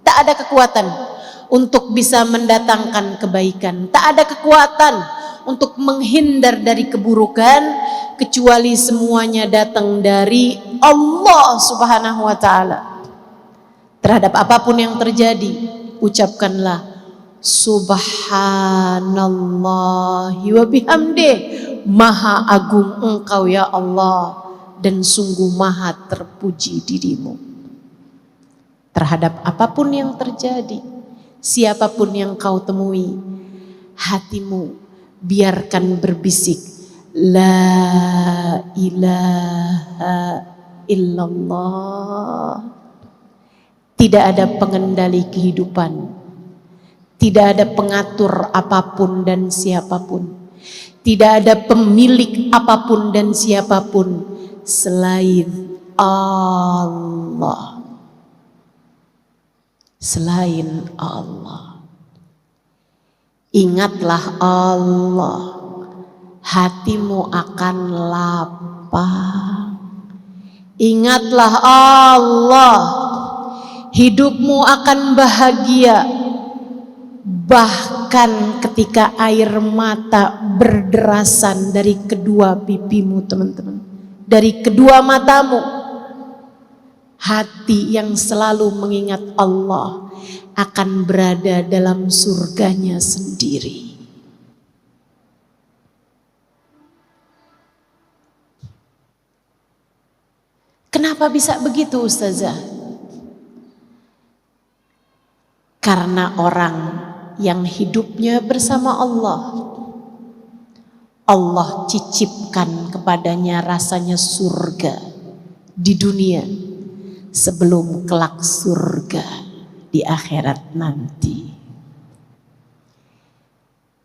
Tak ada kekuatan untuk bisa mendatangkan kebaikan, tak ada kekuatan untuk menghindar dari keburukan, kecuali semuanya datang dari Allah Subhanahu wa ta'ala. Terhadap apapun yang terjadi, ucapkanlah subhanallahi wa bihamdih. Maha agung engkau ya Allah, dan sungguh maha terpuji dirimu. Terhadap apapun yang terjadi, siapapun yang kau temui, hatimu biarkan berbisik la ilaha illallah. Tidak ada pengendali kehidupan, tidak ada pengatur apapun dan siapapun, tidak ada pemilik apapun dan siapapun selain Allah. Selain Allah. Ingatlah Allah, hatimu akan lapang. Ingatlah Allah, hidupmu akan bahagia. Bahkan ketika air mata berderasan dari kedua pipimu, teman-teman, dari kedua matamu, hati yang selalu mengingat Allah akan berada dalam surganya sendiri. Kenapa bisa begitu, Ustazah? Karena orang yang hidupnya bersama Allah, Allah cicipkan kepadanya rasanya surga di dunia sebelum kelak surga di akhirat nanti.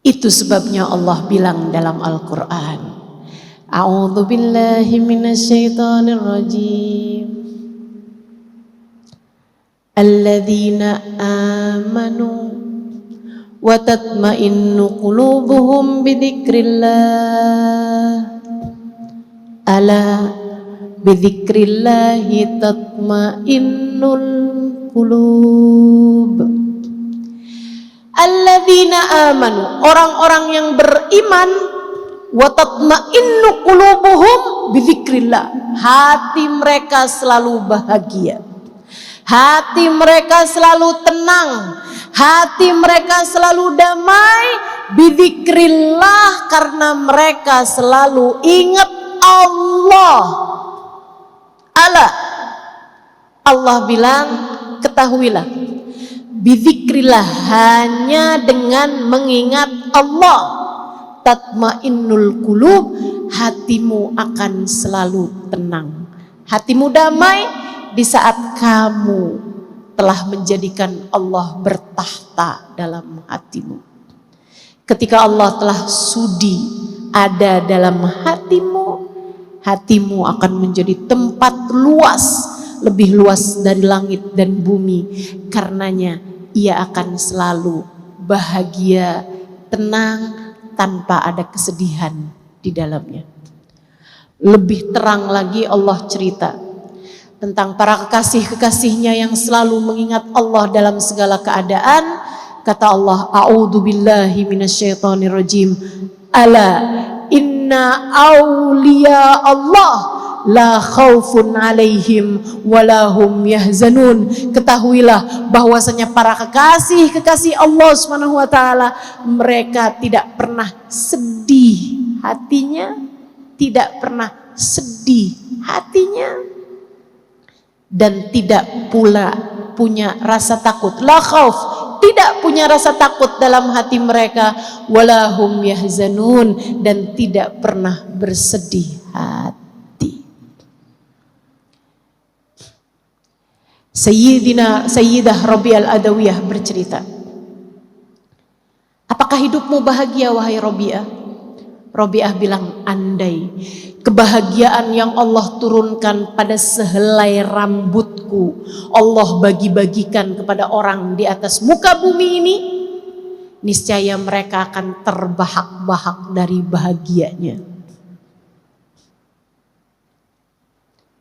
Itu sebabnya Allah bilang dalam Al-Quran, A'udzu billahi minasyaitonir rajim. Alladzina amanu wa tatma'innu qulubuhum bidzikrillah. Ala bidzikrillahi tatma'innul qulub. Alladzina amanu, orang-orang yang beriman, wa tatma'innu qulubuhum bidzikrillah. Hati mereka selalu bahagia. Hati mereka selalu tenang. Hati mereka selalu damai bidzikrillah, karena mereka selalu ingat Allah. Allah bilang, ketahuilah, bidzikrillah, hanya dengan mengingat Allah, tatmainnul qulub, hatimu akan selalu tenang. Hatimu damai di saat kamu telah menjadikan Allah bertahta dalam hatimu. Ketika Allah telah sudi ada dalam hatimu, hatimu akan menjadi tempat luas, lebih luas dari langit dan bumi. Karenanya ia akan selalu bahagia, tenang, tanpa ada kesedihan di dalamnya. Lebih terang lagi Allah cerita tentang para kekasih-kekasihnya yang selalu mengingat Allah dalam segala keadaan. Kata Allah, A'udzu billahi minasyaitonir rajim. Ala inna auliya Allah la khaufun alaihim walahum yahzanun. Ketahuilah bahwasanya para kekasih-kekasih Allah Subhanahu wa taala, mereka tidak pernah sedih hatinya, tidak pernah sedih hatinya, dan tidak pula punya rasa takut. La khauf, tidak punya rasa takut dalam hati mereka. Walahum yahzanun, dan tidak pernah bersedih hati. Sayyidah Rabi' al-Adawiyah bercerita, apakah hidupmu bahagia wahai Rabi'ah? Rabi'ah bilang, andai kebahagiaan yang Allah turunkan pada sehelai rambutku Allah bagi-bagikan kepada orang di atas muka bumi ini, niscaya mereka akan terbahak-bahak dari bahagianya.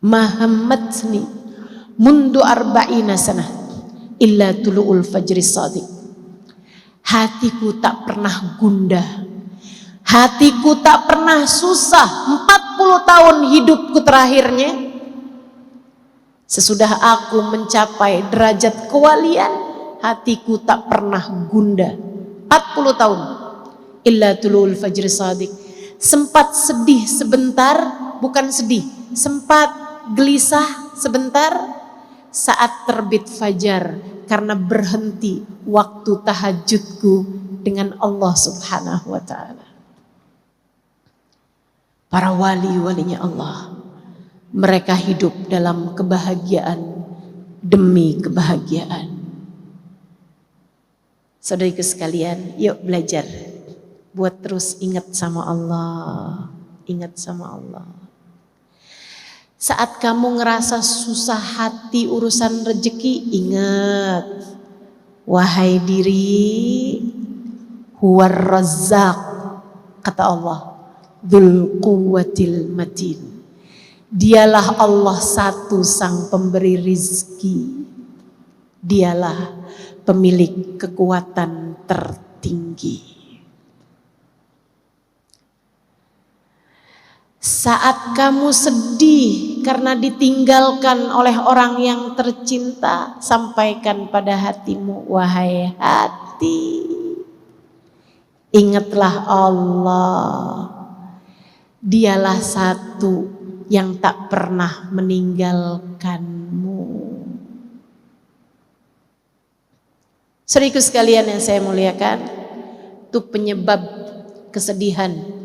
Mahammatni mundu arba'ina sanah illa tulu'ul fajri shadiq. Hatiku tak pernah gundah, hatiku tak pernah susah 40 tahun hidupku terakhirnya. Sesudah aku mencapai derajat kewalian, hatiku tak pernah gundah 40 tahun. Illa tulul fajr shadiq. Sempat sedih sebentar, bukan sedih, sempat gelisah sebentar saat terbit fajar, karena berhenti waktu tahajudku dengan Allah Subhanahu wa ta'ala. Para wali-walinya Allah, mereka hidup dalam kebahagiaan demi kebahagiaan. Saudariku sekalian, yuk belajar buat terus ingat sama Allah, ingat sama Allah. Saat kamu ngerasa susah hati urusan rezeki, ingat, wahai diri, huwar razzaq, kata Allah, dzul quwwatil matin. Dialah Allah satu sang pemberi rizki. Dialah pemilik kekuatan tertinggi. Saat kamu sedih karena ditinggalkan oleh orang yang tercinta, sampaikan pada hatimu, wahai hati, ingatlah Allah. Dialah satu yang tak pernah meninggalkanmu. Saudaraku sekalian yang saya muliakan, itu penyebab kesedihan.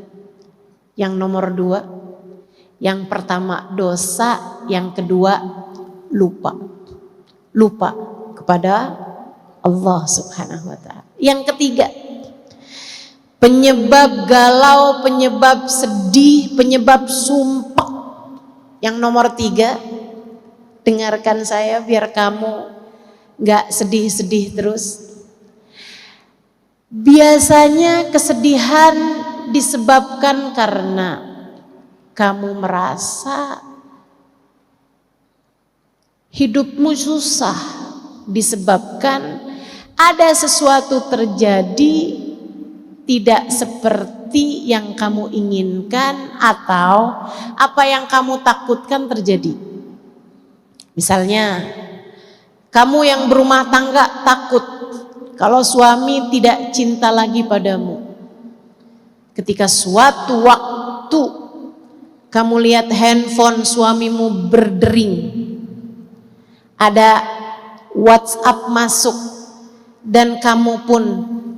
Yang nomor 2, yang pertama dosa, Yang kedua, lupa kepada Allah Subhanahu wa ta'ala. Yang ketiga, penyebab galau, penyebab sedih, penyebab sumpah. Yang nomor 3, dengarkan saya biar kamu gak sedih-sedih terus. Biasanya kesedihan disebabkan karena kamu merasa hidupmu susah, disebabkan ada sesuatu terjadi tidak seperti yang kamu inginkan atau apa yang kamu takutkan terjadi. Misalnya, kamu yang berumah tangga takut kalau suami tidak cinta lagi padamu. Ketika suatu waktu kamu lihat handphone suamimu berdering, ada WhatsApp masuk, dan kamu pun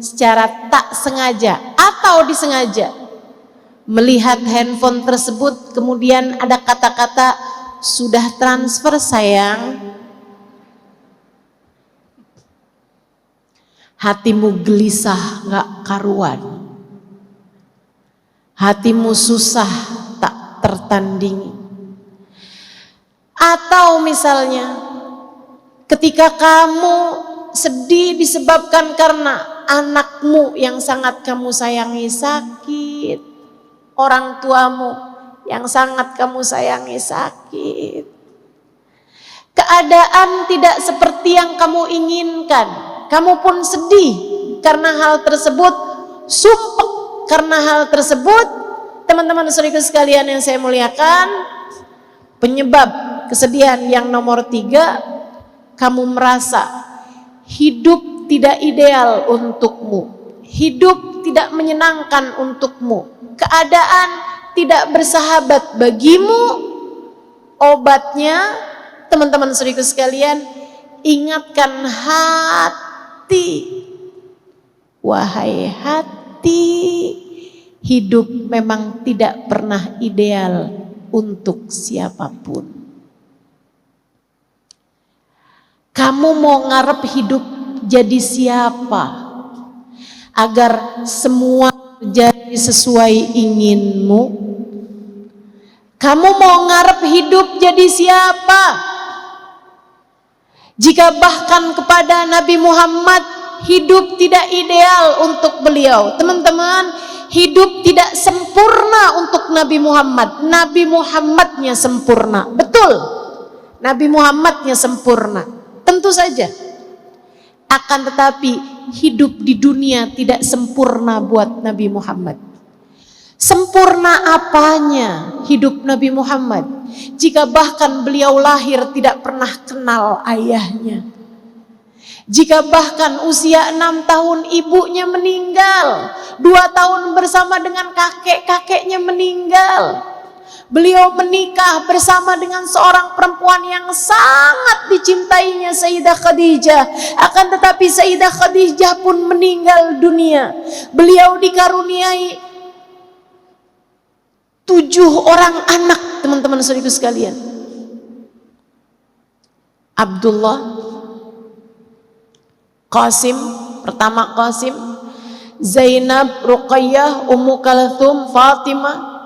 secara tak sengaja atau disengaja melihat handphone tersebut, kemudian ada kata-kata, "Sudah transfer sayang." Hatimu gelisah gak karuan, hatimu susah tak tertandingi. Atau misalnya ketika kamu sedih disebabkan karena anakmu yang sangat kamu sayangi sakit, orang tuamu yang sangat kamu sayangi sakit, keadaan tidak seperti yang kamu inginkan, kamu pun sedih karena hal tersebut, sumpah karena hal tersebut. Teman-teman saudaraku sekalian yang saya muliakan, penyebab kesedihan yang nomor 3, kamu merasa hidup tidak ideal untukmu, hidup tidak menyenangkan untukmu, keadaan tidak bersahabat bagimu. Obatnya, teman-teman saudaraku sekalian, ingatkan hati. Wahai hati, hidup memang tidak pernah ideal untuk siapapun. Kamu mau ngarep hidup jadi siapa agar semua jadi sesuai inginmu? Kamu mau ngarep hidup jadi siapa jika bahkan kepada Nabi Muhammad hidup tidak ideal untuk beliau? Teman-teman, hidup tidak sempurna untuk Nabi Muhammad. Nabi Muhammadnya sempurna, betul. Nabi Muhammadnya sempurna, tentu saja. Akan tetapi hidup di dunia tidak sempurna buat Nabi Muhammad. Sempurna apanya hidup Nabi Muhammad jika bahkan beliau lahir tidak pernah kenal ayahnya, jika bahkan usia 6 tahun ibunya meninggal, 2 tahun bersama dengan kakek-kakeknya meninggal, beliau menikah bersama dengan seorang perempuan yang sangat dicintainya, Sayyidah Khadijah. Akan tetapi Sayyidah Khadijah pun meninggal dunia. Beliau dikaruniai 7 orang anak, teman-teman saudaraku sekalian. Abdullah, Qasim, pertama Qasim, Zainab, Ruqayyah, Ummu Kalthum, Fatimah.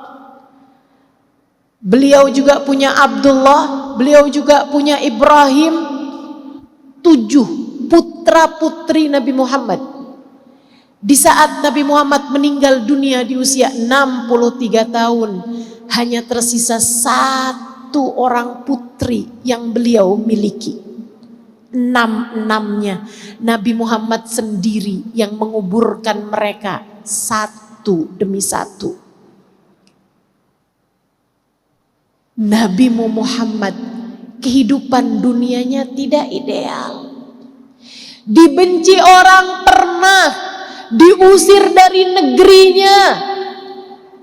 Beliau juga punya Abdullah, beliau juga punya Ibrahim. 7 putra putri Nabi Muhammad. Di saat Nabi Muhammad meninggal dunia di usia 63 tahun, hanya tersisa 1 orang putri yang beliau miliki. 6-6-nya Nabi Muhammad sendiri yang menguburkan mereka satu demi satu. Nabi Muhammad kehidupan dunianya tidak ideal, dibenci orang pernah, diusir dari negerinya,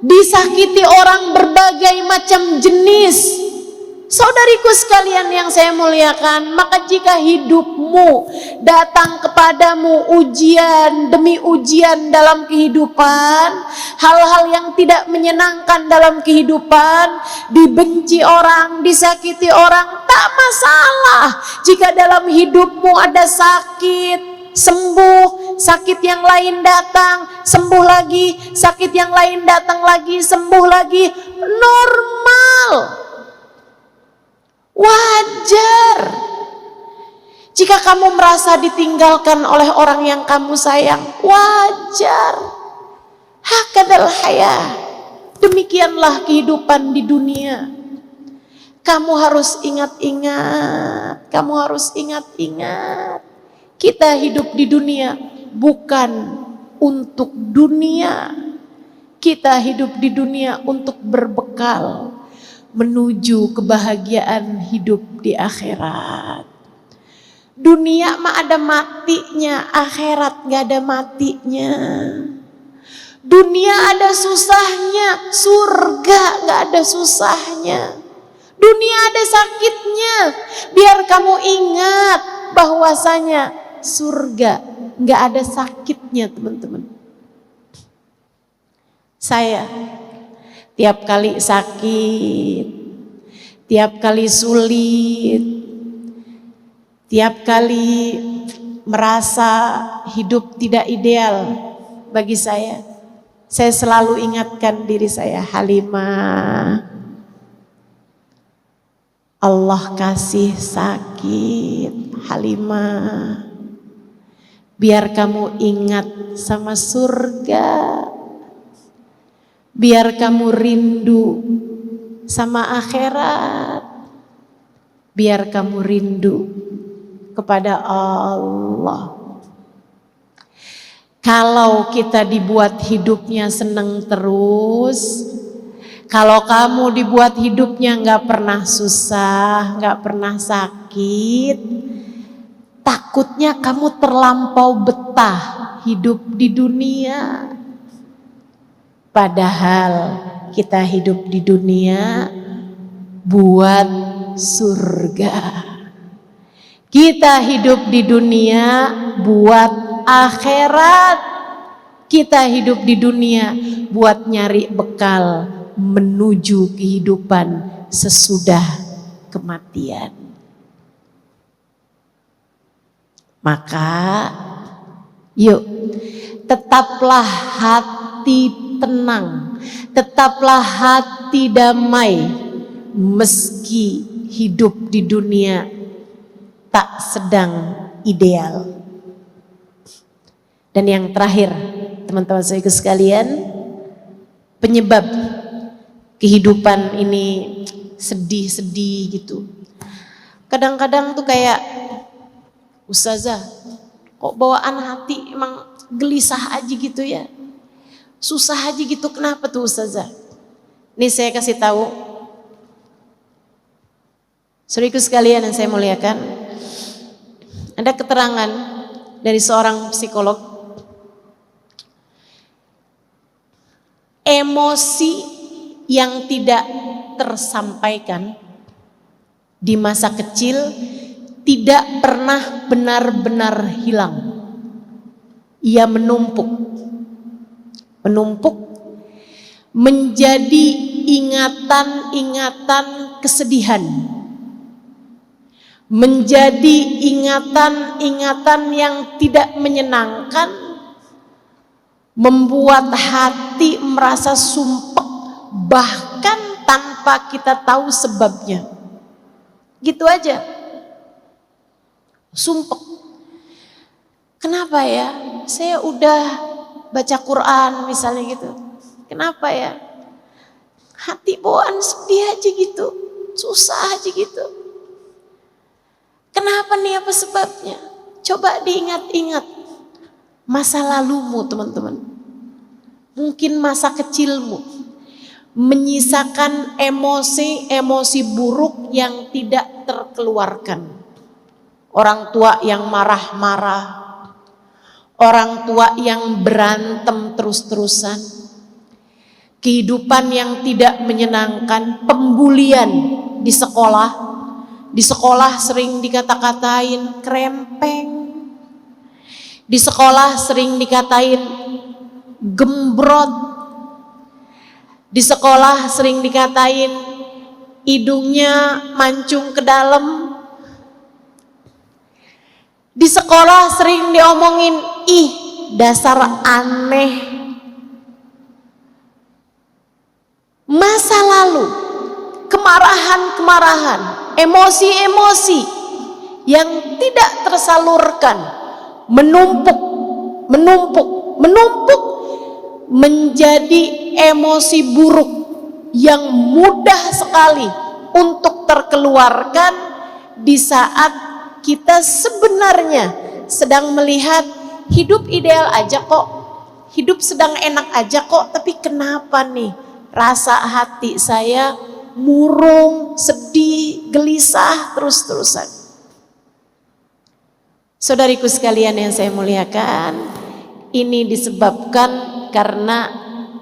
disakiti orang berbagai macam jenis. Saudariku sekalian yang saya muliakan, maka jika hidupmu datang kepadamu ujian demi ujian dalam kehidupan, hal-hal yang tidak menyenangkan dalam kehidupan, dibenci orang, disakiti orang, tak masalah. Jika dalam hidupmu ada sakit, sembuh, sakit yang lain datang, sembuh lagi, sakit yang lain datang lagi, sembuh lagi, normal, wajar. Jika kamu merasa ditinggalkan oleh orang yang kamu sayang, wajar. Hakadal hayah, demikianlah kehidupan di dunia. Kamu harus ingat-ingat, kamu harus ingat-ingat, kita hidup di dunia bukan untuk dunia. Kita hidup di dunia untuk berbekal menuju kebahagiaan hidup di akhirat. Dunia mah ada matinya, akhirat gak ada matinya. Dunia ada susahnya, surga gak ada susahnya. Dunia ada sakitnya, biar kamu ingat bahwasanya surga gak ada sakitnya, teman-teman. Saya tiap kali sakit, tiap kali sulit, tiap kali merasa hidup tidak ideal bagi saya selalu ingatkan diri saya, Halimah, Allah kasih sakit, Halimah, biar kamu ingat sama surga, biar kamu rindu sama akhirat, biar kamu rindu kepada Allah. Kalau kita dibuat hidupnya seneng terus, kalau kamu dibuat hidupnya gak pernah susah, gak pernah sakit, takutnya kamu terlampau betah hidup di dunia. Padahal kita hidup di dunia buat surga. Kita hidup di dunia buat akhirat. Kita hidup di dunia buat nyari bekal menuju kehidupan sesudah kematian. Maka yuk, tetaplah hati tenang, tetaplah hati damai meski hidup di dunia tak sedang ideal. Dan yang terakhir, teman-teman saya sekalian, penyebab kehidupan ini sedih-sedih gitu. Kadang-kadang tuh kayak, Ustazah, kok bawaan hati emang gelisah aja gitu ya, susah aja gitu, kenapa tuh Ustazah? Ini saya kasih tahu, saudaraku sekalian yang saya muliakan, ada keterangan dari seorang psikolog, emosi yang tidak tersampaikan di masa kecil tidak pernah benar-benar hilang. Ia menumpuk menjadi ingatan-ingatan kesedihan, menjadi ingatan-ingatan yang tidak menyenangkan, membuat hati merasa sumpek bahkan tanpa kita tahu sebabnya. Gitu aja, sumpek. Kenapa ya? Saya udah baca Quran misalnya gitu, kenapa ya? Hati bawaan sedih aja gitu, susah aja gitu. Kenapa nih, apa sebabnya? Coba diingat-ingat masa lalumu, teman-teman. Mungkin masa kecilmu menyisakan emosi-emosi buruk yang tidak terkeluarkan. Orang tua yang marah-marah, orang tua yang berantem terus-terusan, kehidupan yang tidak menyenangkan, pembulian di sekolah. Di sekolah sering dikata-katain krempeng, Di sekolah sering dikatain gembrot. Di sekolah sering dikatain hidungnya mancung ke dalam. Di sekolah sering diomongin, ih dasar aneh. Masa lalu, kemarahan-kemarahan, emosi-emosi yang tidak tersalurkan menumpuk menjadi emosi buruk yang mudah sekali untuk terkeluarkan di saat kita sebenarnya sedang melihat hidup ideal aja kok, hidup sedang enak aja kok, tapi kenapa nih rasa hati saya murung, sedih, gelisah terus-terusan. Saudariku sekalian yang saya muliakan, ini disebabkan karena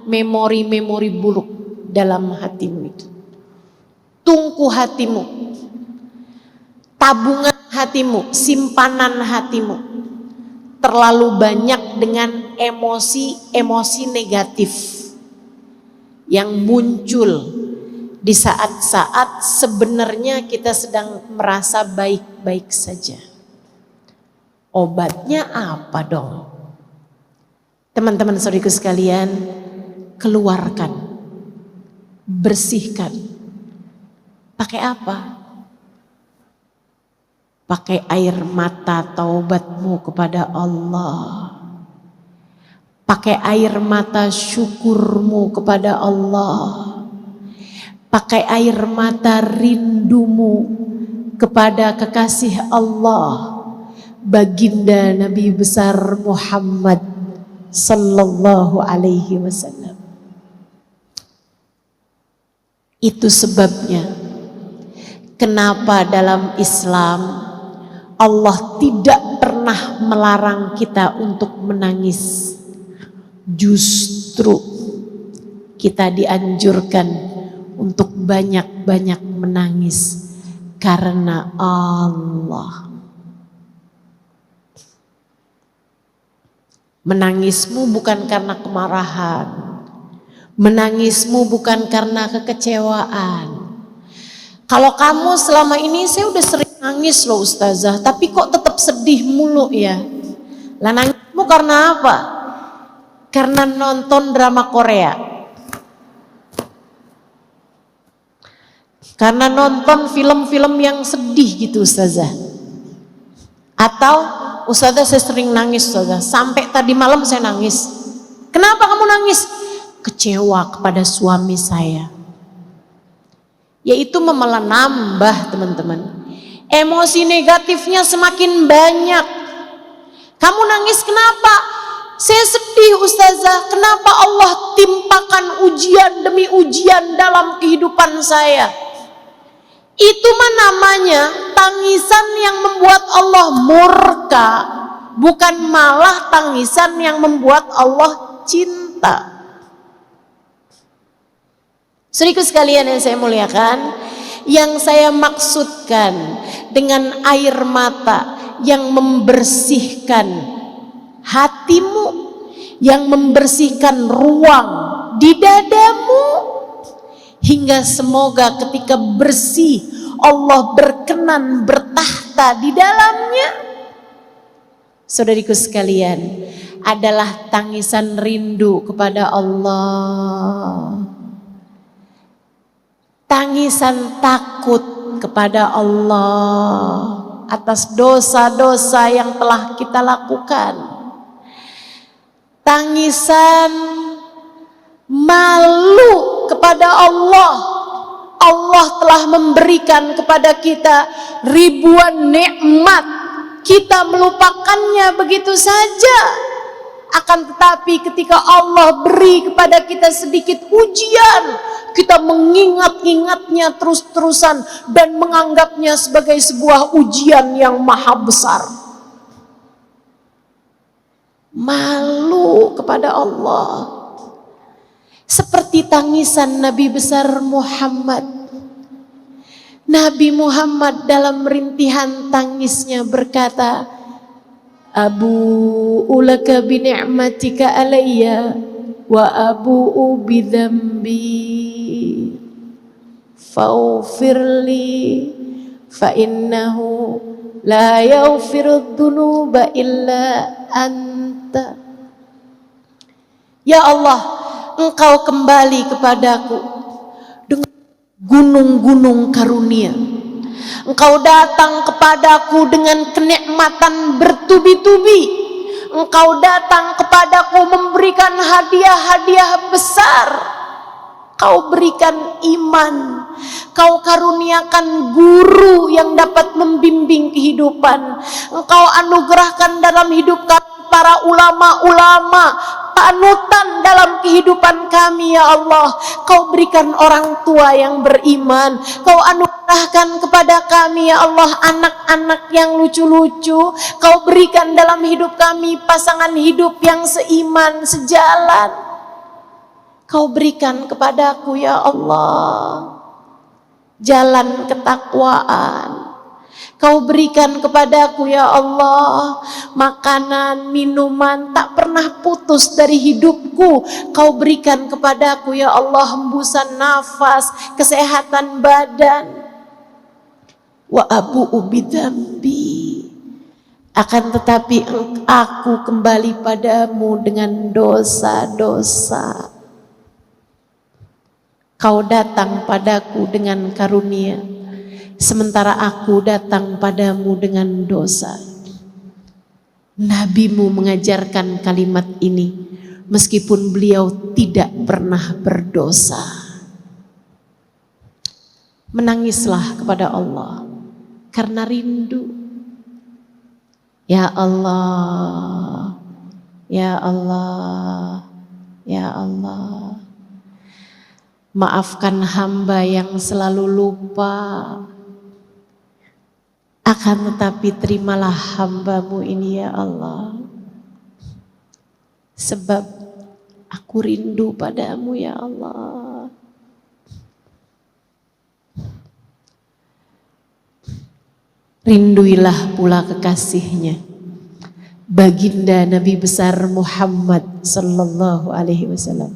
memori-memori buruk dalam hatimu itu. Tungku hatimu, tabungan hatimu, simpanan hatimu terlalu banyak dengan emosi-emosi negatif yang muncul di saat-saat sebenarnya kita sedang merasa baik-baik saja. Obatnya apa dong? Teman-teman saudariku sekalian, keluarkan, bersihkan. Pakai apa? Pakai air mata taubatmu kepada Allah. Pakai air mata syukurmu kepada Allah. Pakai air mata rindumu kepada kekasih Allah, baginda Nabi besar Muhammad sallallahu alaihi wasallam. Itu sebabnya kenapa dalam Islam Allah tidak pernah melarang kita untuk menangis. Justru kita dianjurkan untuk banyak-banyak menangis karena Allah. Menangismu bukan karena kemarahan, menangismu bukan karena kekecewaan. Kalau kamu selama ini, saya udah sering nangis loh ustazah, tapi kok tetap sedih mulu ya. Lah nangismu karena apa? Karena nonton drama Korea, karena nonton film-film yang sedih gitu ustazah. Atau ustazah saya sering nangis ustazah, sampai tadi malam saya nangis. Kenapa kamu nangis? Kecewa kepada suami saya. Yaitu menambah teman-teman. Emosi negatifnya semakin banyak. Kamu nangis kenapa? Saya sedih ustazah, kenapa Allah timpakan ujian demi ujian dalam kehidupan saya? Itu mah namanya tangisan yang membuat Allah murka, bukan malah tangisan yang membuat Allah cinta. Saudaraku sekalian yang saya muliakan, yang saya maksudkan dengan air mata yang membersihkan hatimu, yang membersihkan ruang di dadamu, hingga semoga ketika bersih Allah berkenan bertahta di dalamnya. Saudariku sekalian, adalah tangisan rindu kepada Allah, tangisan takut kepada Allah atas dosa-dosa yang telah kita lakukan, tangisan malu kepada Allah. Allah telah memberikan kepada kita ribuan nikmat, kita melupakannya begitu saja. Akan tetapi ketika Allah beri kepada kita sedikit ujian, kita mengingat-ingatnya terus-terusan dan menganggapnya sebagai sebuah ujian yang maha besar. Malu kepada Allah. Seperti tangisan Nabi besar Muhammad. Nabi Muhammad dalam rintihan tangisnya berkata, abu'u laka bi ni'matika alayya wa abu'u bi dzambi faghfirli fa innahu la yaghfiru dzunuba illa anta. Ya Allah, Engkau kembali kepadaku dengan gunung-gunung karunia. Engkau datang kepadaku dengan kenikmatan bertubi-tubi. Engkau datang kepadaku memberikan hadiah-hadiah besar. Kau berikan iman, kau karuniakan guru yang dapat membimbing kehidupan. Engkau anugerahkan dalam hidup kami para ulama-ulama, panutan dalam kehidupan kami ya Allah. Kau berikan orang tua yang beriman, kau anugerahkan kepada kami ya Allah anak-anak yang lucu-lucu. Kau berikan dalam hidup kami pasangan hidup yang seiman, sejalan. Kau berikan kepadaku ya Allah jalan ketakwaan. Kau berikan kepadaku ya Allah makanan, minuman tak pernah putus dari hidupku. Kau berikan kepadaku ya Allah hembusan nafas, kesehatan badan. Wa abu'u bidzambi, akan tetapi aku kembali padamu dengan dosa-dosa. Kau datang padaku dengan karunia, sementara aku datang padamu dengan dosa. Nabimu mengajarkan kalimat ini meskipun beliau tidak pernah berdosa. Menangislah kepada Allah karena rindu. Ya Allah, ya Allah, ya Allah. Maafkan hamba yang selalu lupa, akan tetapi terimalah hambamu ini ya Allah. Sebab aku rindu padamu ya Allah. Rinduilah pula kekasihnya, baginda Nabi besar Muhammad sallallahu alaihi wasallam.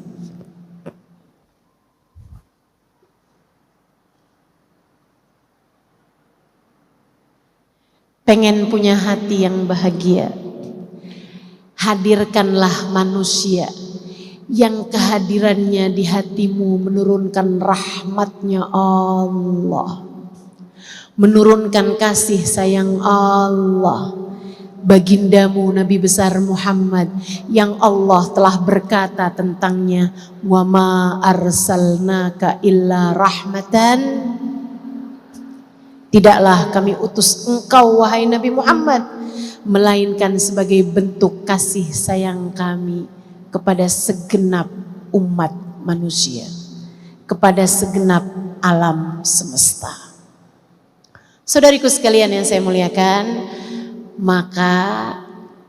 Pengen punya hati yang bahagia, hadirkanlah manusia yang kehadirannya di hatimu menurunkan rahmatnya Allah, menurunkan kasih sayang Allah. Bagindamu Nabi besar Muhammad yang Allah telah berkata tentangnya, wa ma arsalnaka illa rahmatan, tidaklah kami utus engkau wahai Nabi Muhammad melainkan sebagai bentuk kasih sayang kami kepada segenap umat manusia, kepada segenap alam semesta. Saudariku sekalian yang saya muliakan, maka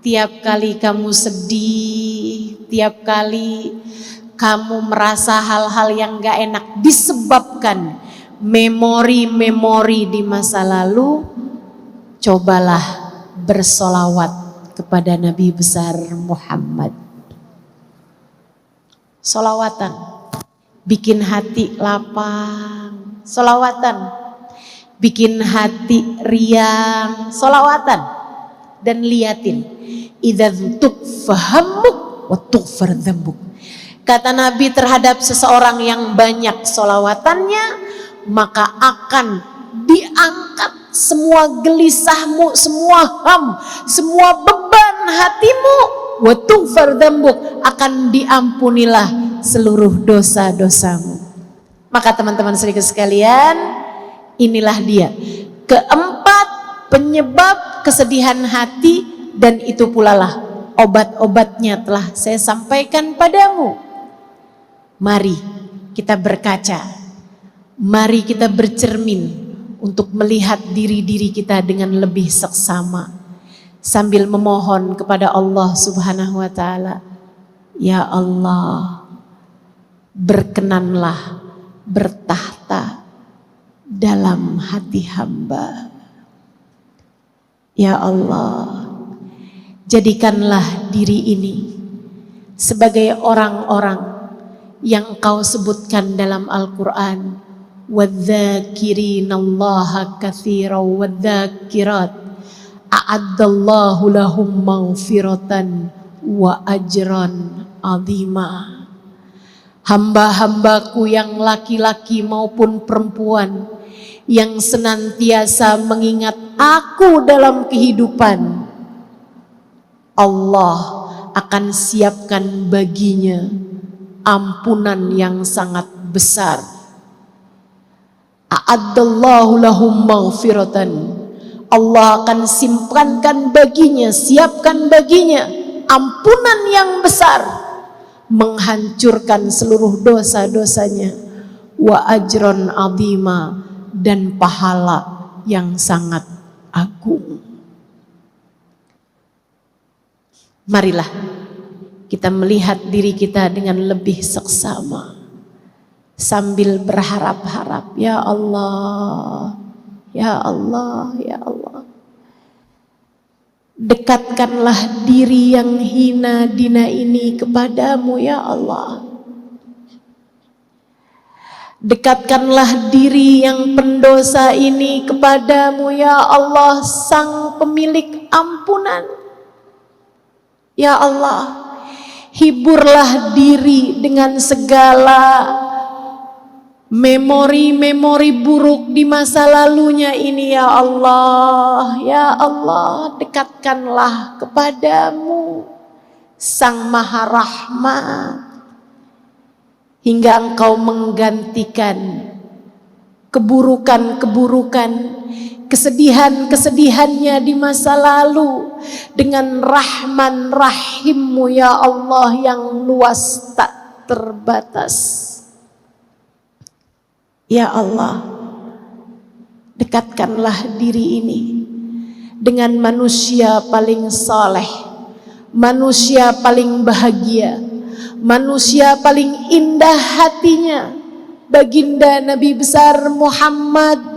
tiap kali kamu sedih, tiap kali kamu merasa hal-hal yang gak enak disebabkan memori-memori di masa lalu, cobalah bersolawat kepada Nabi besar Muhammad. Solawatan bikin hati lapang, solawatan bikin hati riang, solawatan. Dan liatin, idzan tukfahamuk wa tughfar dzambuk. Kata Nabi terhadap seseorang yang banyak solawatannya, maka akan diangkat semua gelisahmu, semua ham, semua beban hatimu, wa tughfar dzambuk, akan diampunilah seluruh dosa-dosamu. Maka teman-teman saudara sekalian, inilah dia keempat penyebab kesedihan hati, dan itu pula lah obat-obatnya telah saya sampaikan padamu. Mari kita berkaca, mari kita bercermin untuk melihat diri-diri kita dengan lebih seksama, sambil memohon kepada Allah Subhanahu wa Ta'ala, ya Allah, berkenanlah bertahta dalam hati hamba. Ya Allah, Jadikanlah diri ini sebagai orang-orang yang Engkau sebutkan dalam Al-Quran, wadzakirinallaha katsiran wadzakirat a'addallahu lahum maghfiratan wa ajran azima. Hamba-hambaku yang laki-laki maupun perempuan yang senantiasa mengingat aku dalam kehidupan, Allah akan siapkan baginya ampunan yang sangat besar. A'addallahu lahum maghfiratan, Allah akan simpankan baginya, siapkan baginya ampunan yang besar, menghancurkan seluruh dosa-dosanya, wa ajron azima, dan pahala yang sangat agung. Marilah kita melihat diri kita dengan lebih seksama sambil berharap-harap, ya Allah, ya Allah, ya Allah. Dekatkanlah diri yang hina dina ini kepadamu, ya Allah. Dekatkanlah diri yang pendosa ini kepadamu, ya Allah, sang pemilik ampunan. Ya Allah, hiburlah diri dengan segala memori-memori buruk di masa lalunya ini, ya Allah. Ya Allah, dekatkanlah kepadamu Sang Maha Rahmat, hingga Engkau menggantikan keburukan-keburukan, kesedihan-kesedihannya di masa lalu dengan Rahman Rahim-Mu, ya Allah, yang luas tak terbatas. Ya Allah, dekatkanlah diri ini dengan manusia paling saleh, manusia paling bahagia, manusia paling indah hatinya, baginda Nabi besar Muhammad.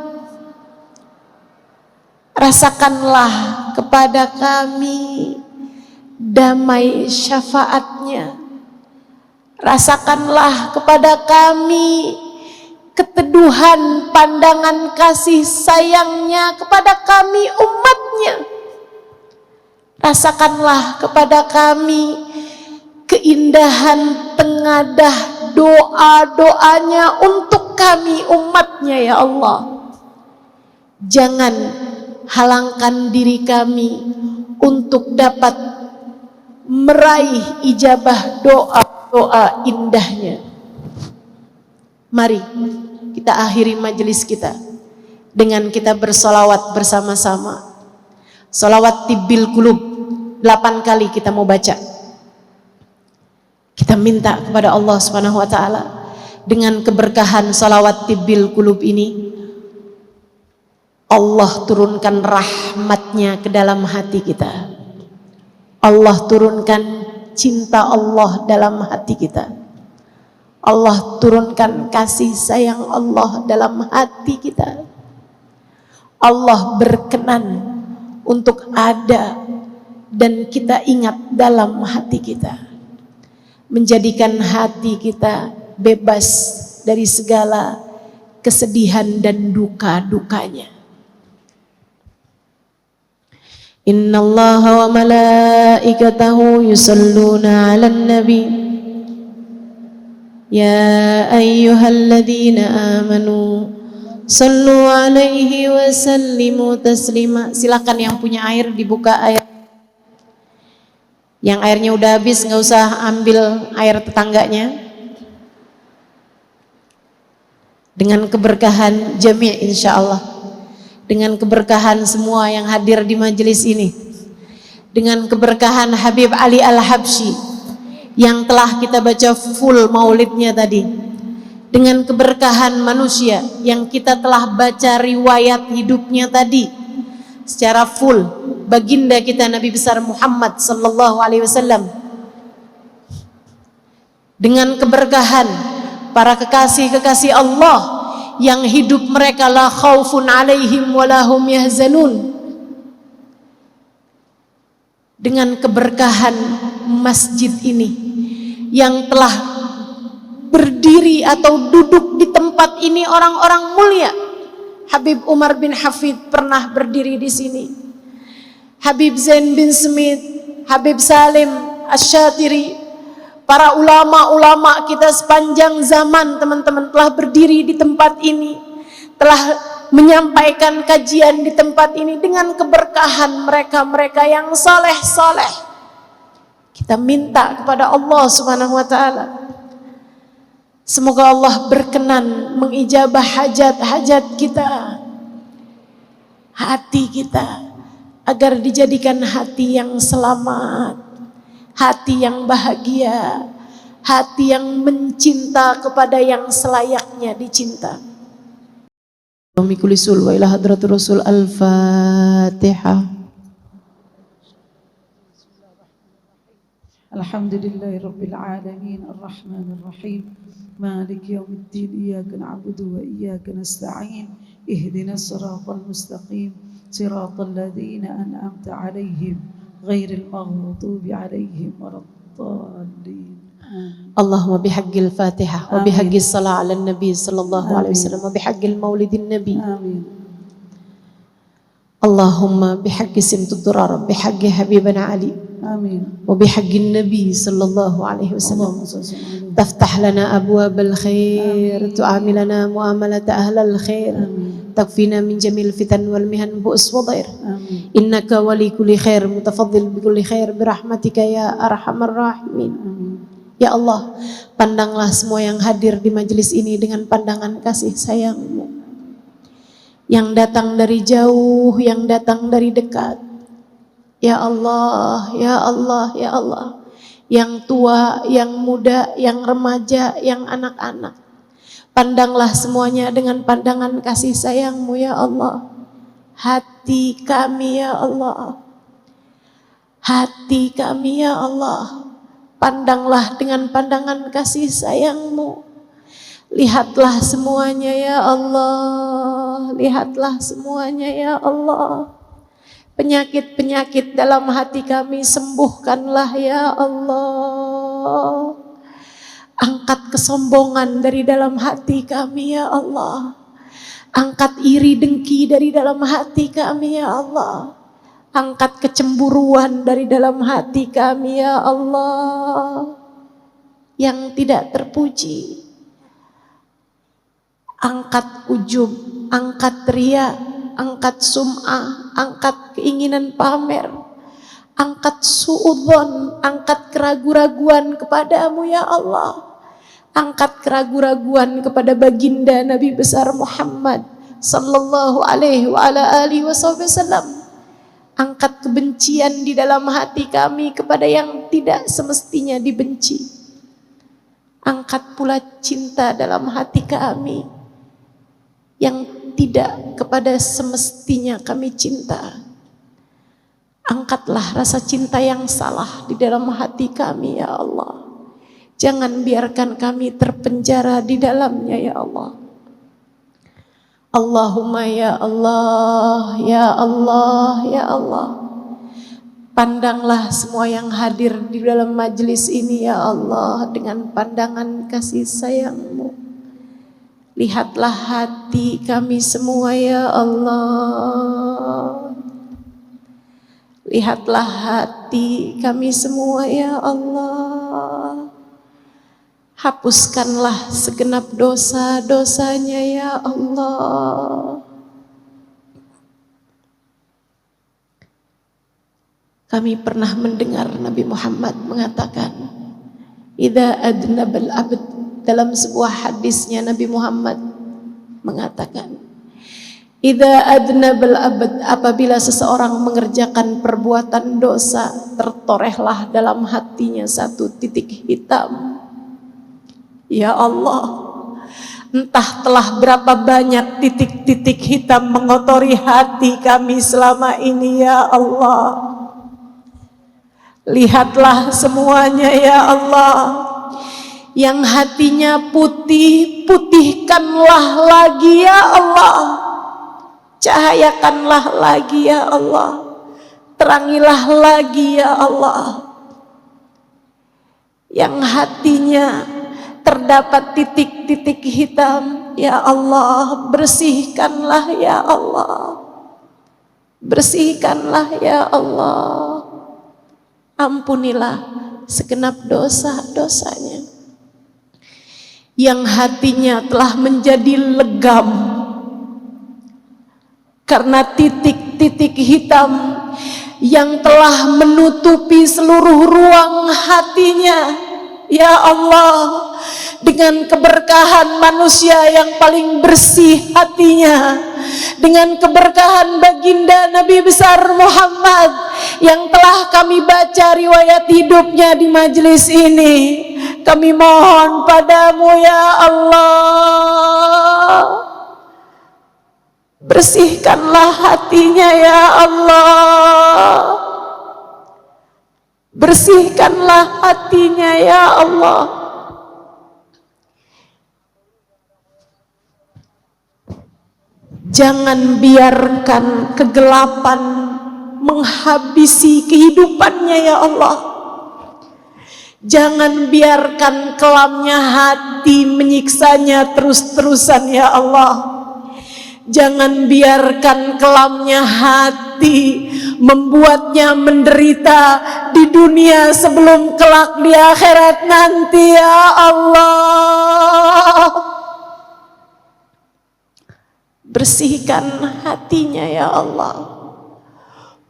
Rasakanlah kepada kami damai syafaatnya, rasakanlah kepada kami keteduhan pandangan kasih sayangnya kepada kami umatnya, rasakanlah kepada kami keindahan tengadah doa-doanya untuk kami umatnya, ya Allah. Jangan halangkan diri kami untuk dapat meraih ijabah doa-doa indahnya. Mari kita akhiri majelis kita dengan kita bersolawat bersama-sama. Solawat tibbil qulub 8 kali kita mau baca. Kita minta kepada Allah Subhanahu wa taala dengan keberkahan solawat tibbil qulub ini, Allah turunkan rahmatnya ke dalam hati kita. Allah turunkan cinta Allah dalam hati kita. Allah turunkan kasih sayang Allah dalam hati kita. Allah berkenan untuk ada dan kita ingat dalam hati kita, menjadikan hati kita bebas dari segala kesedihan dan duka-dukanya. Innallaha wa malaikatahu yusalluna 'alan nabi ya ayyuhalladzina amanu sallu 'alaihi wa sallimu taslima. Silakan yang punya air dibuka air. Yang airnya udah habis nggak usah ambil air tetangganya. Dengan keberkahan jami' insyaallah, dengan keberkahan semua yang hadir di majelis ini, dengan keberkahan Habib Ali Al-Habsyi yang telah kita baca full maulidnya tadi, dengan keberkahan manusia yang kita telah baca riwayat hidupnya tadi secara full, baginda kita Nabi besar Muhammad sallallahu alaihi wasallam, dengan keberkahan para kekasih-kekasih Allah yang hidup mereka la khaufun alaihim wa lahum yahzanun, dengan keberkahan masjid ini yang telah berdiri atau duduk di tempat ini orang-orang mulia. Habib Umar bin Hafid pernah berdiri di sini. Habib Zain bin Smith, Habib Salim Asy-Syatiri, para ulama-ulama kita sepanjang zaman teman-teman telah berdiri di tempat ini, telah menyampaikan kajian di tempat ini dengan keberkahan mereka-mereka yang saleh-saleh. Kita minta kepada Allah Subhanahu wa taala, semoga Allah berkenan mengijabah hajat-hajat kita, hati kita, agar dijadikan hati yang selamat, hati yang bahagia, hati yang mencinta kepada yang selayaknya dicinta. Kullisul wa ila hadratur rasul. Al-Fatihah. Alhamdulillahirabbil alamin arrahmanir rahim maliki yaumiddin iyyaka na'budu wa iyyaka nasta'in ihdinas siratal mustaqim siratal ladzina an'amta 'alaihim ghairil maghdubi 'alaihim waladdallin. Allahumma bihaqqil Fatihah wa bihaqqis salat 'alan nabi sallallahu alaihi wasallam wa bihaqqil maulidin nabi. Amin. Allahumma bihaqqi simtud durar bihaqqi habibana Ali. Amin. Wa bihaqqin nabi sallallahu alaihi wasallam. Taftah lana abwabal khair, tu'amilana muamalata ahlal khair. Takfina min jamil fitan wal mihan bu'us wa dhair. Innaka wali kulli khair mutafaddil bi kulli khair birahmatika ya arhamar rahimin. Ya Allah, pandanglah semua yang hadir di majelis ini dengan pandangan kasih sayang-Mu. Yang datang dari jauh, yang datang dari dekat. Ya Allah, ya Allah, ya Allah. Yang tua, yang muda, yang remaja, yang anak-anak. Pandanglah semuanya dengan pandangan kasih sayang-Mu ya Allah. Hati kami ya Allah. Hati kami ya Allah. Pandanglah dengan pandangan kasih sayang-Mu. Lihatlah semuanya ya Allah. Lihatlah semuanya ya Allah. Penyakit-penyakit dalam hati kami sembuhkanlah ya Allah. Angkat kesombongan dari dalam hati kami ya Allah. Angkat iri dengki dari dalam hati kami ya Allah. Angkat kecemburuan dari dalam hati kami ya Allah, yang tidak terpuji. Angkat ujub, angkat riya, angkat sum'ah, angkat keinginan pamer, angkat suudzon, angkat keraguan-raguan kepadamu ya Allah. Angkat keraguan-raguan kepada baginda Nabi besar Muhammad sallallahu alaihi wa ala alihi wasallam. Angkat kebencian di dalam hati kami kepada yang tidak semestinya dibenci. Angkat pula cinta dalam hati kami yang tidak kepada semestinya kami cinta. Angkatlah rasa cinta yang salah di dalam hati kami ya Allah. Jangan biarkan kami terpenjara di dalamnya ya Allah. Allahumma ya Allah, ya Allah, ya Allah. Pandanglah semua yang hadir di dalam majelis ini ya Allah dengan pandangan kasih sayang-Mu. Lihatlah hati kami semua ya Allah. Lihatlah hati kami semua ya Allah. Hapuskanlah segenap dosa-dosanya ya Allah. Kami pernah mendengar Nabi Muhammad mengatakan, idza adnabal abd, dalam sebuah hadisnya Nabi Muhammad mengatakan, idza adnabal abd, apabila seseorang mengerjakan perbuatan dosa, tertorehlah dalam hatinya satu titik hitam. Ya Allah, entah telah berapa banyak titik-titik hitam mengotori hati kami selama ini ya Allah. Lihatlah semuanya ya Allah. Yang hatinya putih, putihkanlah lagi ya Allah. Cahayakanlah lagi ya Allah. terangilah lagi ya Allah yang hatinya terdapat titik-titik hitam. Ya Allah, bersihkanlah ya Allah, bersihkanlah ya Allah, ampunilah segenap dosa-dosanya. Yang hatinya telah menjadi legam karena titik-titik hitam yang telah menutupi seluruh ruang hatinya. Ya Allah, dengan keberkahan manusia yang paling bersih hatinya, dengan keberkahan baginda Nabi besar Muhammad yang telah kami baca riwayat hidupnya di majelis ini, kami mohon padamu ya Allah, bersihkanlah hatinya ya Allah, bersihkanlah hatinya ya Allah. Jangan biarkan kegelapan menghabisi kehidupannya ya Allah. Jangan biarkan kelamnya hati menyiksanya terus-terusan ya Allah. Jangan biarkan kelamnya hati membuatnya menderita di dunia sebelum kelak di akhirat nanti ya Allah. Bersihkan hatinya ya Allah.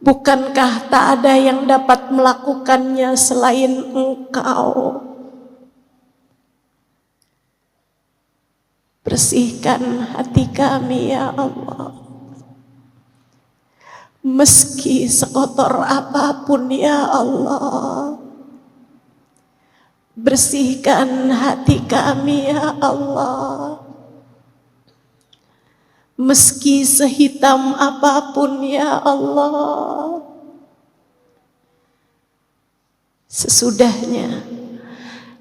Bukankah tak ada yang dapat melakukannya selain Engkau? Bersihkan hati kami ya Allah. Meski sekotor apapun ya Allah, bersihkan hati kami ya Allah. Meski sehitam apapun ya Allah. Sesudahnya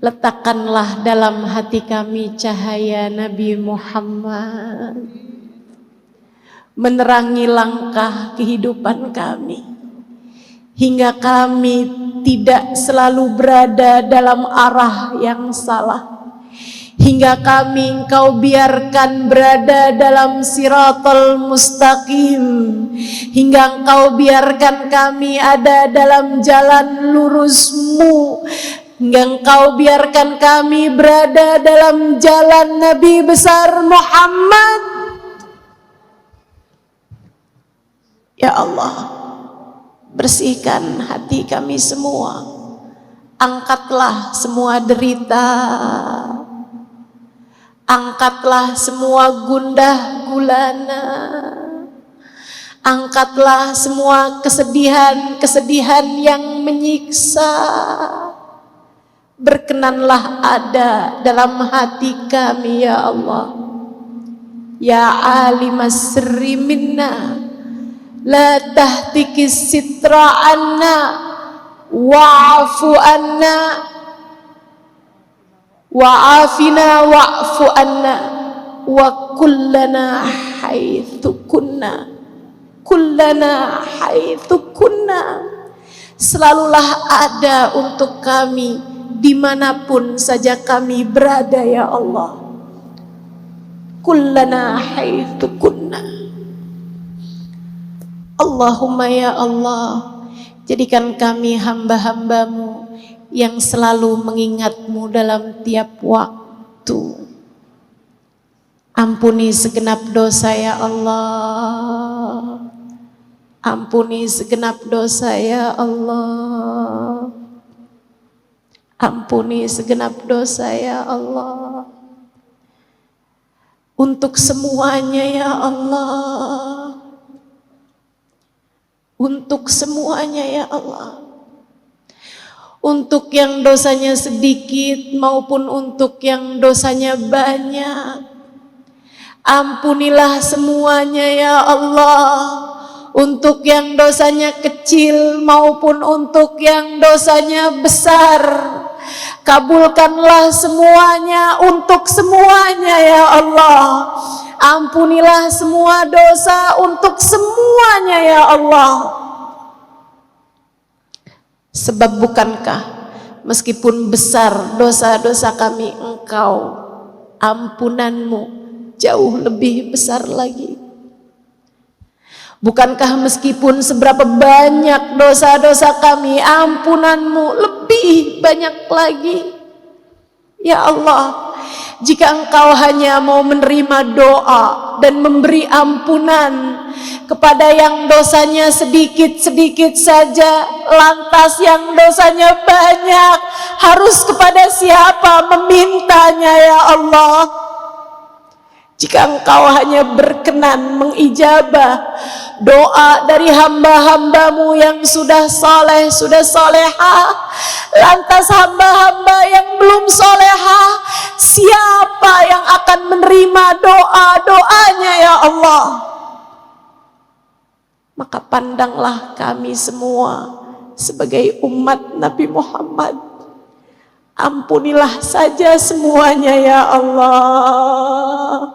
letakkanlah dalam hati kami cahaya Nabi Muhammad, menerangi langkah kehidupan kami, hingga kami tidak selalu berada dalam arah yang salah, hingga kami Engkau biarkan berada dalam siratal mustaqim, hingga Engkau biarkan kami ada dalam jalan lurus-Mu, hingga Engkau biarkan kami berada dalam jalan Nabi besar Muhammad. Ya Allah, bersihkan hati kami semua. Angkatlah semua derita, angkatlah semua gundah gulana, angkatlah semua kesedihan-kesedihan yang menyiksa. Berkenanlah ada dalam hati kami ya Allah. Ya alimas sirri minna, la tahtikis sitra anna, wa'afu anna, wa'afina wa'fu anna, wa kullana haitsu kunna, kullana haitsu kunna. Selalulah ada untuk kami dimanapun saja kami berada ya Allah. Kullana haitsu kunna. Allahumma ya Allah, jadikan kami hamba-hamba-Mu yang selalu mengingat-Mu dalam tiap waktu. Ampuni segenap dosa ya Allah, ampuni segenap dosa ya Allah, ampuni segenap dosa ya Allah. Untuk semuanya ya Allah, untuk semuanya ya Allah, untuk yang dosanya sedikit maupun untuk yang dosanya banyak, ampunilah semuanya ya Allah. Untuk yang dosanya kecil maupun untuk yang dosanya besar, kabulkanlah semuanya untuk semuanya ya Allah. Ampunilah semua dosa untuk semuanya ya Allah. Sebab bukankah meskipun besar dosa-dosa kami, Engkau ampunanmu jauh lebih besar lagi. Bukankah meskipun seberapa banyak dosa-dosa kami, ampunanmu lebih banyak lagi. Ya Allah, jika Engkau hanya mau menerima doa dan memberi ampunan kepada yang dosanya sedikit-sedikit saja, lantas yang dosanya banyak harus kepada siapa memintanya ya Allah? Jika Engkau hanya berkenan mengijabah doa dari hamba-hambamu yang sudah soleh, sudah solehah, lantas hamba-hamba yang belum solehah, siapa yang akan menerima doa-doanya ya Allah? Maka pandanglah kami semua sebagai umat Nabi Muhammad, ampunilah saja semuanya ya Allah.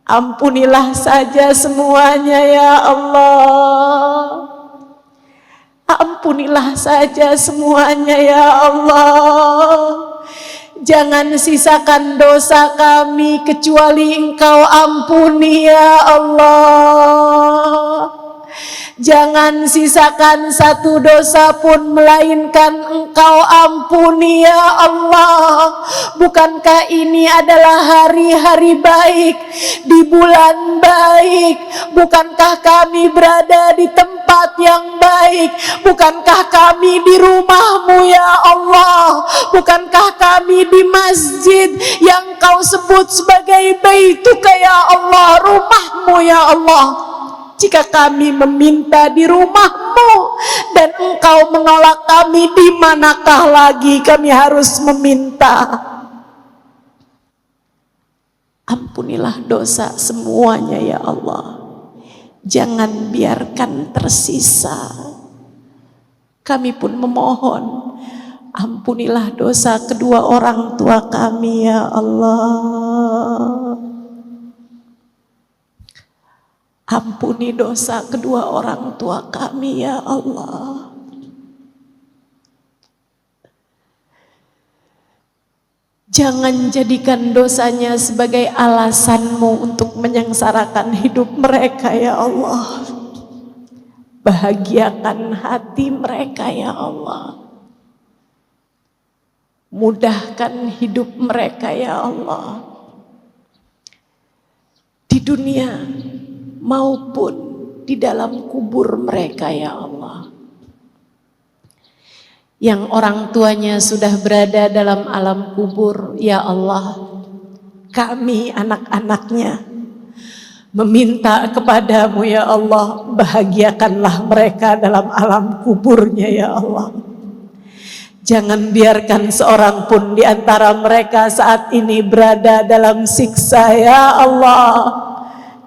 Ampunilah saja semuanya ya Allah. Ampunilah saja semuanya ya Allah. Jangan sisakan dosa kami kecuali Engkau ampuni ya Allah. Jangan sisakan satu dosa pun melainkan Engkau ampuni ya Allah. Bukankah ini adalah hari-hari baik, di bulan baik? Bukankah kami berada di tempat yang baik? Bukankah kami di rumah-Mu ya Allah? Bukankah kami di masjid yang Kau sebut sebagai Baituka ya Allah, rumah-Mu ya Allah? Jika kami meminta di rumah-Mu dan Engkau menolak kami, di manakah lagi kami harus meminta? Ampunilah dosa semuanya ya Allah. Jangan biarkan tersisa. Kami pun memohon, ampunilah dosa kedua orang tua kami ya Allah. Ampuni dosa kedua orang tua kami ya Allah. Jangan jadikan dosanya sebagai alasan-Mu untuk menyengsarakan hidup mereka ya Allah. Bahagiakan hati mereka ya Allah. Mudahkan hidup mereka ya Allah. Di dunia maupun di dalam kubur mereka ya Allah. Yang orang tuanya sudah berada dalam alam kubur, ya Allah, kami anak-anaknya meminta kepadamu ya Allah, bahagiakanlah mereka dalam alam kuburnya ya Allah. Jangan biarkan seorang pun di antara mereka saat ini berada dalam siksa ya Allah.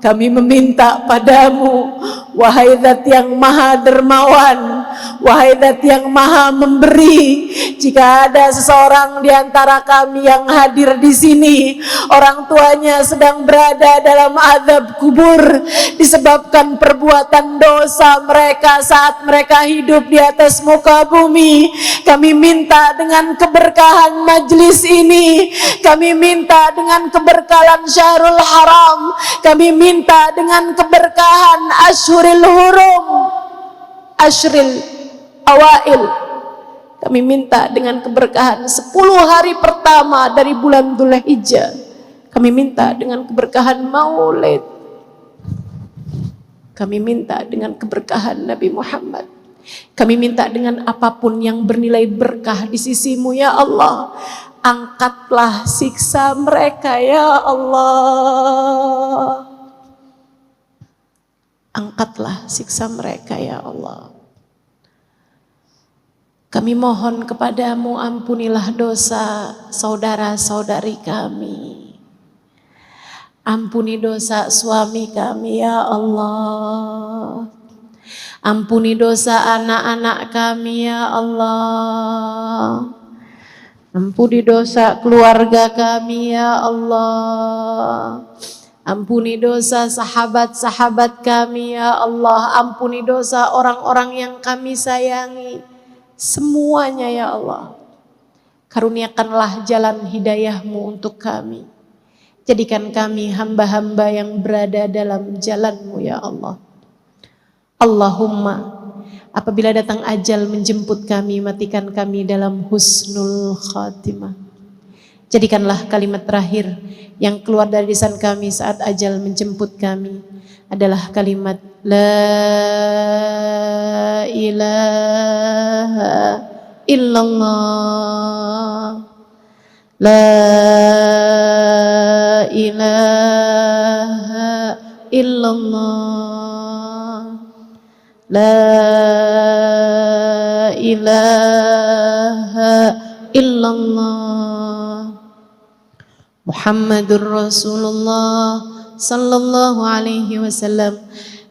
Kami meminta padamu, wahai Zat yang maha dermawan, wahai Zat yang maha memberi, jika ada seseorang di antara kami yang hadir di sini, orang tuanya sedang berada dalam azab kubur disebabkan perbuatan dosa mereka saat mereka hidup di atas muka bumi, kami minta dengan keberkahan majlis ini, kami minta dengan keberkahan Syahrul Haram, kami minta dengan keberkahan Ashhuril Hurum, Ashril Awail, kami minta dengan keberkahan 10 hari pertama dari bulan Dzulhijjah, kami minta dengan keberkahan Maulid, kami minta dengan keberkahan Nabi Muhammad, kami minta dengan apapun yang bernilai berkah di sisi-Mu ya Allah. Angkatlah siksa mereka ya Allah. Angkatlah siksa mereka ya Allah. Kami mohon kepadamu, ampunilah dosa saudara-saudari kami. Ampuni dosa suami kami ya Allah. Ampuni dosa anak-anak kami ya Allah. Ampuni dosa keluarga kami ya Allah. Ampuni dosa sahabat-sahabat kami ya Allah. Ampuni dosa orang-orang yang kami sayangi. semuanya ya Allah. Karuniakanlah jalan hidayah-Mu untuk kami. Jadikan kami hamba-hamba yang berada dalam jalan-Mu ya Allah. Allahumma, apabila datang ajal menjemput kami, matikan kami dalam husnul khatimah. Jadikanlah kalimat terakhir yang keluar dari lisan kami saat ajal menjemput kami adalah kalimat La ilaha illallah, La ilaha illallah, La ilaha illallah, Muhammadur Rasulullah sallallahu alaihi wasallam.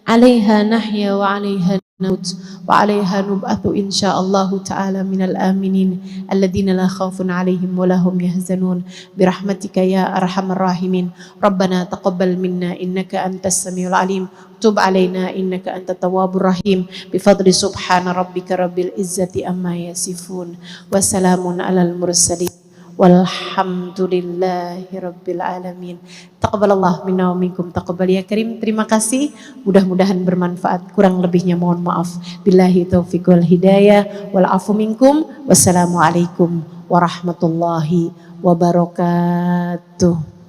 Alaiha nahya wa alaiha namut wa alaiha nub'atsu insyaallah ta'ala minal aminin alladzina la khaufun alaihim wa lahum yahzanun birahmatika ya arhamar rahimin. Rabbana taqabbal minna innaka antas samiul alim, tub alaina innaka antat tawwabur rahim. Bifadli subhana rabbika rabbil izzati amma yasifun, wassalamun alal mursalin, walhamdulillahi rabbil alamin. Taqabbalallah minna wa minkum, taqabbal ya karim. Terima kasih, mudah-mudahan bermanfaat. Kurang lebihnya mohon maaf. Billahi taufiq wal hidayah wal afu minkum. Wassalamualaikum warahmatullahi wabarakatuh.